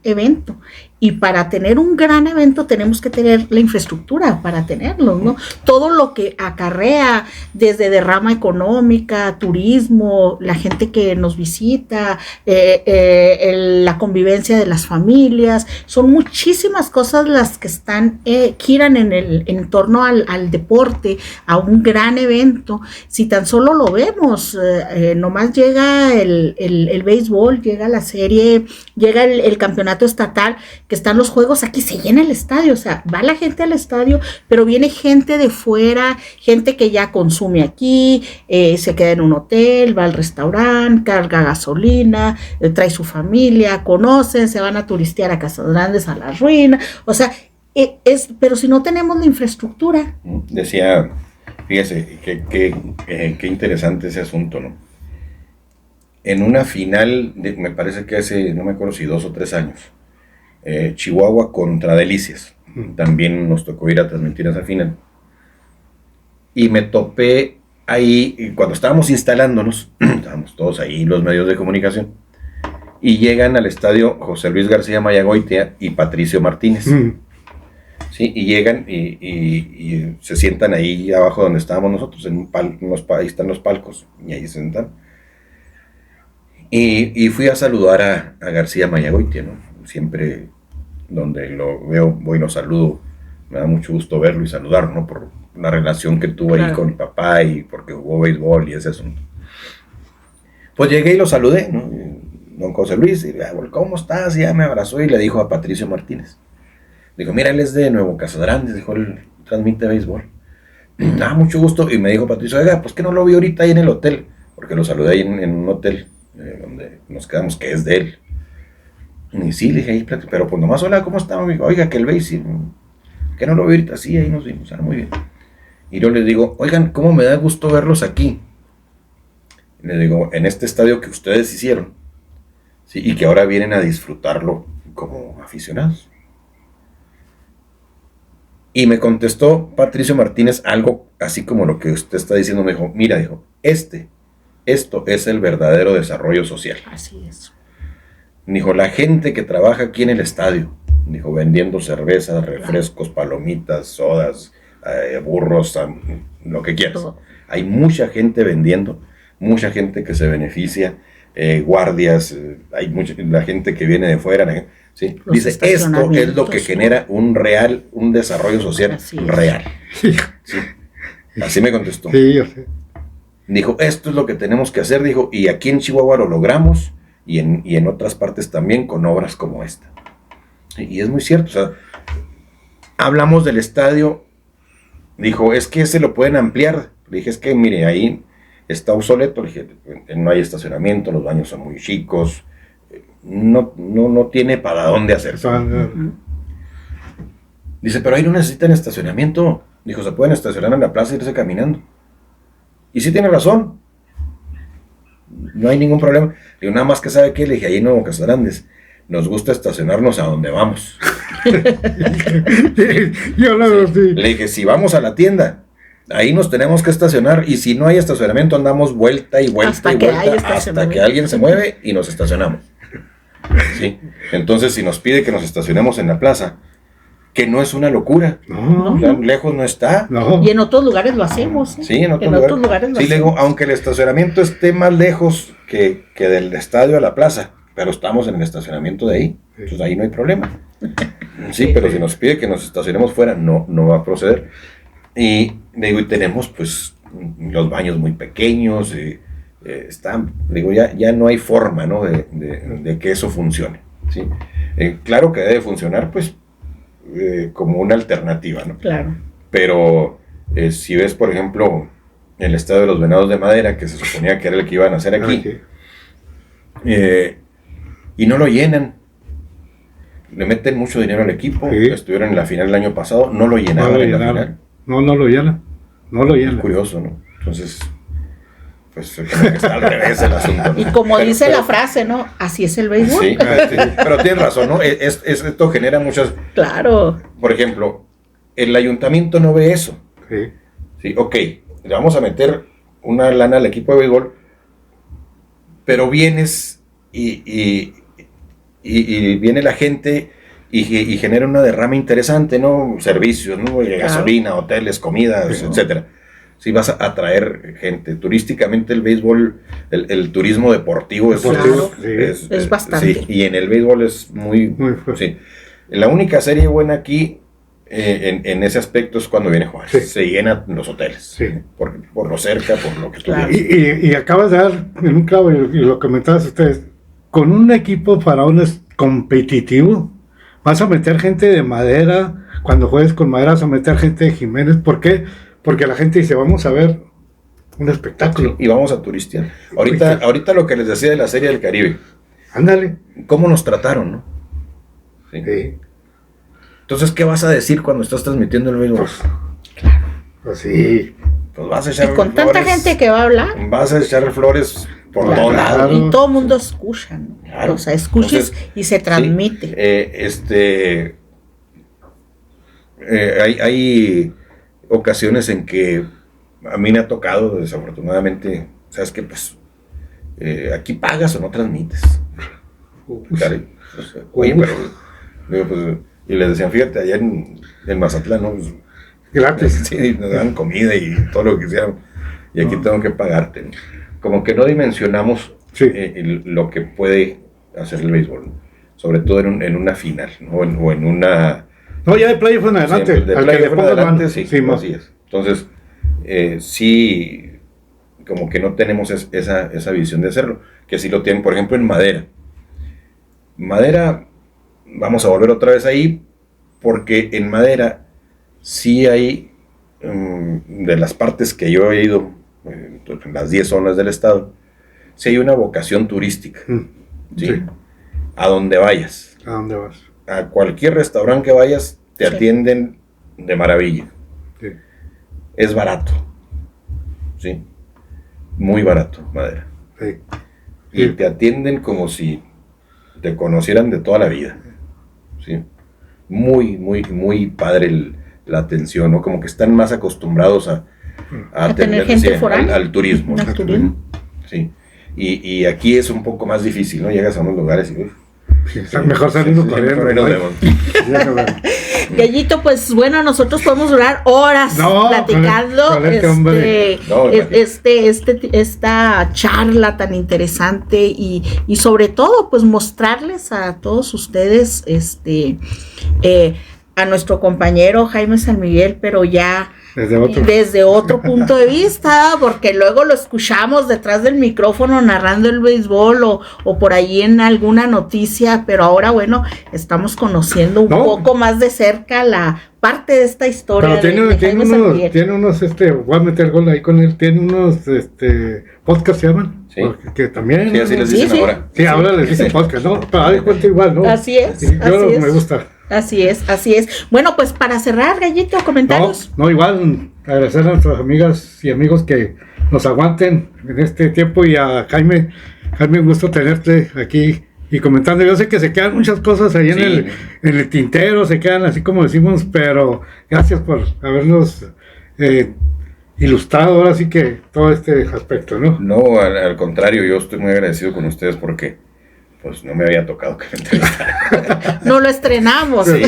evento. Y para tener un gran evento tenemos que tener la infraestructura para tenerlo, ¿no? Todo lo que acarrea desde derrama económica, turismo, la gente que nos visita, la convivencia de las familias, son muchísimas cosas las que giran en torno al deporte, a un gran evento. Si tan solo lo vemos, nomás llega el béisbol, llega la serie, llega el campeonato estatal, que que están los juegos, aquí se llena el estadio, o sea, va la gente al estadio, pero viene gente de fuera, gente que ya consume aquí, se queda en un hotel, va al restaurante, carga gasolina, trae su familia, conocen, se van a turistear a Casas Grandes, a la ruina, o sea, pero si no tenemos la infraestructura. Decía, fíjese, qué interesante ese asunto, ¿no? En una final, me parece que hace, no me acuerdo si 2 o 3 años, Chihuahua contra Delicias, también nos tocó ir a transmitir esa final. Y me topé ahí, cuando estábamos instalándonos, estábamos todos ahí, los medios de comunicación, y llegan al estadio José Luis García Mayagoitia y Patricio Martínez. Sí, y llegan y se sientan ahí abajo donde estábamos nosotros, ahí están los palcos, y ahí se sentan. Y fui a saludar a García Mayagoitia, ¿no? Siempre donde lo veo, voy y lo saludo, me da mucho gusto verlo y saludar, ¿no? Por la relación que tuvo ahí con mi papá y porque jugó béisbol y ese asunto. Pues llegué y lo saludé, ¿no? Don José Luis, y, ¿cómo estás? Y ya me abrazó y le dijo a Patricio Martínez. Dijo, mira, él es de Nuevo Casas Grandes, dijo, él transmite béisbol. Mucho gusto. Y me dijo Patricio, oiga, pues que no lo vi ahorita ahí en el hotel, porque lo saludé ahí en un hotel donde nos quedamos, que es de él. Y sí, le dije, ahí, pero pues nomás, hola, ¿cómo está? Me dijo, oiga, que el béis, que no lo vi ahorita, sí, ahí nos vimos, muy bien. Y yo les digo, oigan, ¿cómo me da gusto verlos aquí? Y les digo, en este estadio que ustedes hicieron, ¿sí? Y que ahora vienen a disfrutarlo como aficionados. Y me contestó Patricio Martínez algo así como lo que usted está diciendo. Me dijo, mira, dijo, esto es el verdadero desarrollo social. Así es. Dijo, la gente que trabaja aquí en el estadio, dijo, vendiendo cervezas, refrescos, palomitas, sodas, burros, lo que quieras. Todo. Hay mucha gente vendiendo, mucha gente que se beneficia, guardias, hay la gente que viene de fuera, ¿sí? Dice, esto es lo que genera un desarrollo social real. Sí. Así me contestó. Sí, yo sé. Dijo, esto es lo que tenemos que hacer, dijo, y aquí en Chihuahua lo logramos, y en otras partes también con obras como esta. Y es muy cierto, o sea, hablamos del estadio, dijo, es que ese lo pueden ampliar. Le dije, es que mire, ahí está obsoleto, le dije, no hay estacionamiento, los baños son muy chicos, no tiene para dónde hacerse. Dice, pero ahí no necesitan estacionamiento. Dijo, se pueden estacionar en la plaza e irse caminando. Y sí tiene razón, no hay ningún problema. Digo, nada más que sabe qué, le dije, ahí en Nuevo Casas Grandes nos gusta estacionarnos a donde vamos. Yo lo sí. Le dije, si vamos a la tienda, ahí nos tenemos que estacionar, y si no hay estacionamiento andamos vuelta y vuelta hasta que alguien se mueve y nos estacionamos. ¿Sí? Entonces, si nos pide que nos estacionemos en la plaza, que no es una locura, no. Lejos no está. No. Y en otros lugares lo hacemos. Sí, en otros lugares lo hacemos. Digo, aunque el estacionamiento esté más lejos que del estadio a la plaza, pero estamos en el estacionamiento de ahí, entonces ahí no hay problema. Sí, pero si nos pide que nos estacionemos fuera, no va a proceder. Y digo, y tenemos pues los baños muy pequeños, digo, ya no hay forma, ¿no? de que eso funcione, ¿sí? Claro que debe funcionar, pues, como una alternativa, ¿no? Claro. Pero si ves, por ejemplo, el estadio de los Venados de Madera, que se suponía que era el que iban a hacer aquí, y no lo llenan, le meten mucho dinero al equipo, estuvieron en la final el año pasado, no lo llenaron en la final. No lo llenan. Es curioso, ¿no? Entonces, pues está al revés el asunto, ¿no? Y como dice la frase, ¿no? Así es el béisbol. Sí, pero tienes razón, ¿no? Esto genera muchas... Claro. Por ejemplo, el ayuntamiento no ve eso. Sí, ok, le vamos a meter una lana al equipo de béisbol, pero vienes y viene la gente y genera una derrama interesante, ¿no? Servicios, ¿no? Gasolina, hoteles, comidas, etcétera. Sí, vas a atraer gente. Turísticamente el béisbol, el turismo deportivo es bastante. Sí, y en el béisbol es muy fuerte. Sí. La única serie buena aquí en ese aspecto es cuando viene Juárez. Sí. Se llenan los hoteles. Sí. Por lo cerca, por lo que tú dices. Y acabas de dar en un clavo, y lo comentaban ustedes, con un equipo faraones competitivo, vas a meter gente de Madera, cuando juegues con Madera vas a meter gente de Jiménez. ¿Por qué? Porque la gente dice, vamos a ver un espectáculo. Sí, y vamos a turistear. Ahorita lo que les decía de la Serie del Caribe. Ándale. ¿Cómo nos trataron, no? Sí. Sí. Entonces, ¿qué vas a decir cuando estás transmitiendo el béisbol? Pues sí. Pues vas a echar Y con tanta gente que va a hablar. Vas a echar flores por Claro. todos lados. Y todo el mundo escucha, ¿no? Claro. O sea, escuches Entonces, y se transmite. Sí, hay ocasiones en que a mí me ha tocado, desafortunadamente, sabes que pues aquí pagas o no transmites. Caray, oye, pero digo, pues, y les decían, fíjate, allá en Mazatlán, ¿no? Pues, Gratis. sí, nos dan comida y todo lo que quisieran, y aquí tengo que pagarte, ¿no? Como que no dimensionamos Sí. lo que puede hacer el béisbol, ¿no? Sobre todo en una final, ¿no? o en una... No, ya de playoff en adelante. Sí, de al que le playoff en pongas adelante, mano. sí, más. así es. Entonces, sí, como que no tenemos esa visión de hacerlo, que sí lo tienen, por ejemplo, en Madera. Madera, vamos a volver otra vez ahí, porque en Madera sí hay, de las partes que yo he ido, en las 10 zonas del estado, sí hay una vocación turística, ¿sí? Sí. A donde vayas. ¿A dónde vas? A cualquier restaurante que vayas, te Sí. atienden de maravilla. Sí. Es barato, ¿sí? Muy barato, Madera. Sí. Y Sí. te atienden como si te conocieran de toda la vida, ¿sí? Muy, muy, muy padre la atención, ¿no? Como que están más acostumbrados a tener atender, gente sí, foránea. al turismo, ¿no? Al turismo. Sí. Y aquí es un poco más difícil, ¿no? Llegas a unos lugares y... Sí, está mejor saliendo corriendo. mejor ahí nos ¿no? vemos. Ya nos vemos. Gallito, pues bueno, nosotros podemos durar horas No, platicando con este hombre. No, esta charla tan interesante y sobre todo pues mostrarles a todos ustedes a nuestro compañero Jaime San Miguel, pero ya desde otro punto de vista, porque luego lo escuchamos detrás del micrófono narrando el béisbol o por ahí en alguna noticia, pero ahora bueno, estamos conociendo un poco más de cerca la parte de esta historia. Pero de Jaime San Miguel. tiene unos, voy a meter gol ahí con él, tiene unos, podcasts se llaman. Sí. Que también. Sí, así les dicen sí. ahora. Sí, ahora les dicen podcast, ¿no? Pero a cuenta igual, ¿no? Así es. Sí, yo así me es. gusta. Así es. Bueno, pues para cerrar, Gallito, comentarios. No, igual agradecer a nuestras amigas y amigos que nos aguanten en este tiempo y a Jaime, un gusto tenerte aquí y comentando. Yo sé que se quedan muchas cosas ahí Sí. en el tintero, se quedan así como decimos, pero gracias por habernos ilustrado ahora sí que todo este aspecto, ¿no? No, al contrario, yo estoy muy agradecido con ustedes porque pues no me había tocado que me entrevistaran. No lo estrenamos. Sí,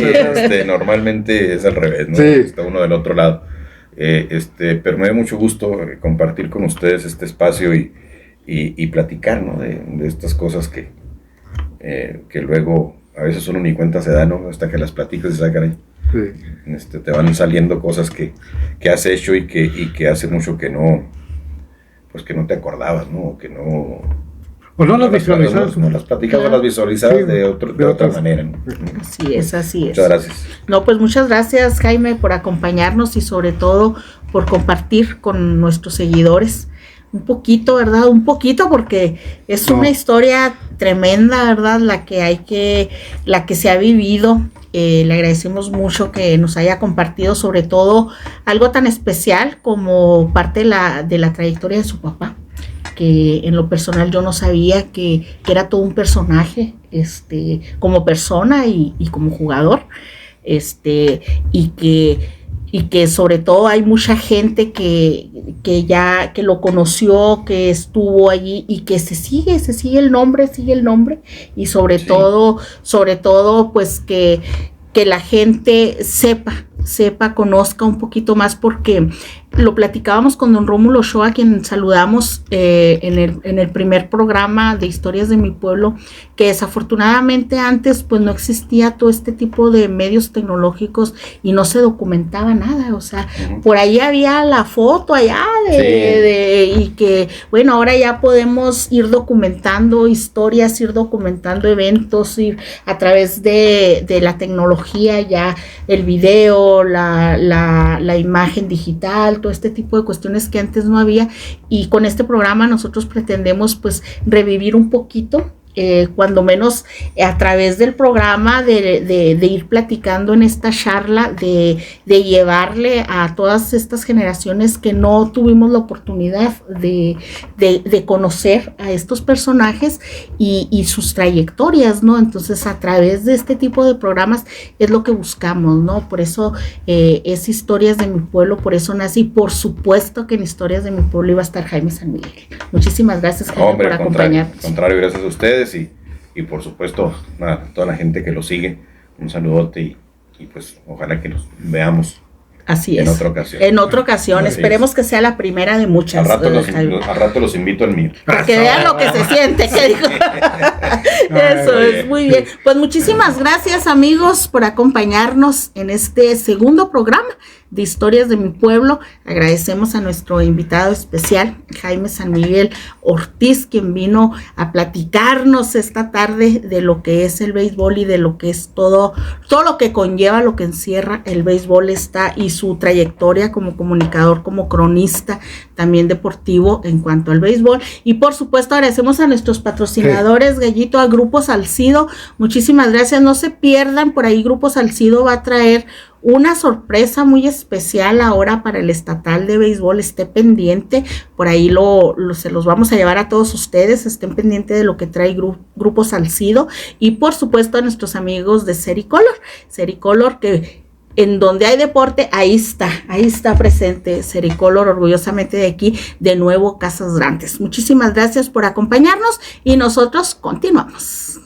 normalmente es al revés, ¿no? Sí. Está uno del otro lado. Pero me da mucho gusto compartir con ustedes este espacio y platicar, ¿no? De estas cosas que luego a veces uno ni cuenta se da, ¿no? Hasta que las platicas y sacan ahí. Sí. Te van saliendo cosas que has hecho y que hace mucho que no, pues que no te acordabas, ¿no? O que no... O no las visualizas. No las platicas, no las visualizas Sí, de otra manera, ¿no? Así es. Muchas gracias. No, pues muchas gracias, Jaime, por acompañarnos y sobre todo por compartir con nuestros seguidores un poquito, ¿verdad? Un poquito, porque es una historia tremenda, ¿verdad? La que se ha vivido. Le agradecemos mucho que nos haya compartido sobre todo algo tan especial como parte de la trayectoria de su papá, que en lo personal yo no sabía que era todo un personaje, como persona y como jugador, y que sobre todo hay mucha gente que lo conoció, que estuvo allí y que se sigue el nombre, y sobre todo pues que la gente sepa, conozca un poquito más, porque lo platicábamos con don Rómulo Ochoa, a quien saludamos en el primer programa de Historias de mi Pueblo, que desafortunadamente antes pues no existía todo este tipo de medios tecnológicos y no se documentaba nada, o sea, por ahí había la foto allá y que bueno, ahora ya podemos ir documentando historias, ir documentando eventos, ir a través de la tecnología, ya el video, la imagen digital, todo este tipo de cuestiones que antes no había, y con este programa nosotros pretendemos pues revivir un poquito, cuando menos a través del programa de ir platicando en esta charla, de llevarle a todas estas generaciones que no tuvimos la oportunidad de conocer a estos personajes y sus trayectorias, ¿no? Entonces a través de este tipo de programas es lo que buscamos, ¿no? Por eso es Historias de mi Pueblo, por eso nací, por supuesto que en Historias de mi Pueblo iba a estar Jaime San Miguel. Muchísimas gracias, Jaime, por acompañarnos. Al contrario, gracias a ustedes y por supuesto a toda la gente que lo sigue, un saludote y pues ojalá que nos veamos. Así en es. Otra ocasión. En otra ocasión. Así esperemos que sea la primera de muchas. Al rato los invito al mío. Para que vean lo que se siente. Que dijo. Eso es, muy bien. Pues muchísimas gracias, amigos, por acompañarnos en este segundo programa de Historias de mi Pueblo. Agradecemos a nuestro invitado especial, Jaime San Miguel Ortiz, quien vino a platicarnos esta tarde de lo que es el béisbol y de lo que es todo lo que conlleva, lo que encierra el béisbol y su trayectoria como comunicador, como cronista, también deportivo en cuanto al béisbol. Y por supuesto agradecemos a nuestros patrocinadores, Gallito, a Grupo Salcido. Muchísimas gracias, no se pierdan, por ahí Grupo Salcido va a traer una sorpresa muy especial ahora para el estatal de béisbol. Esté pendiente, por ahí se los vamos a llevar a todos ustedes, estén pendientes de lo que trae Grupo Salcido, y por supuesto a nuestros amigos de Sericolor, que en donde hay deporte, ahí está presente Sericolor, orgullosamente de aquí, de nuevo Casas Grandes. Muchísimas gracias por acompañarnos y nosotros continuamos.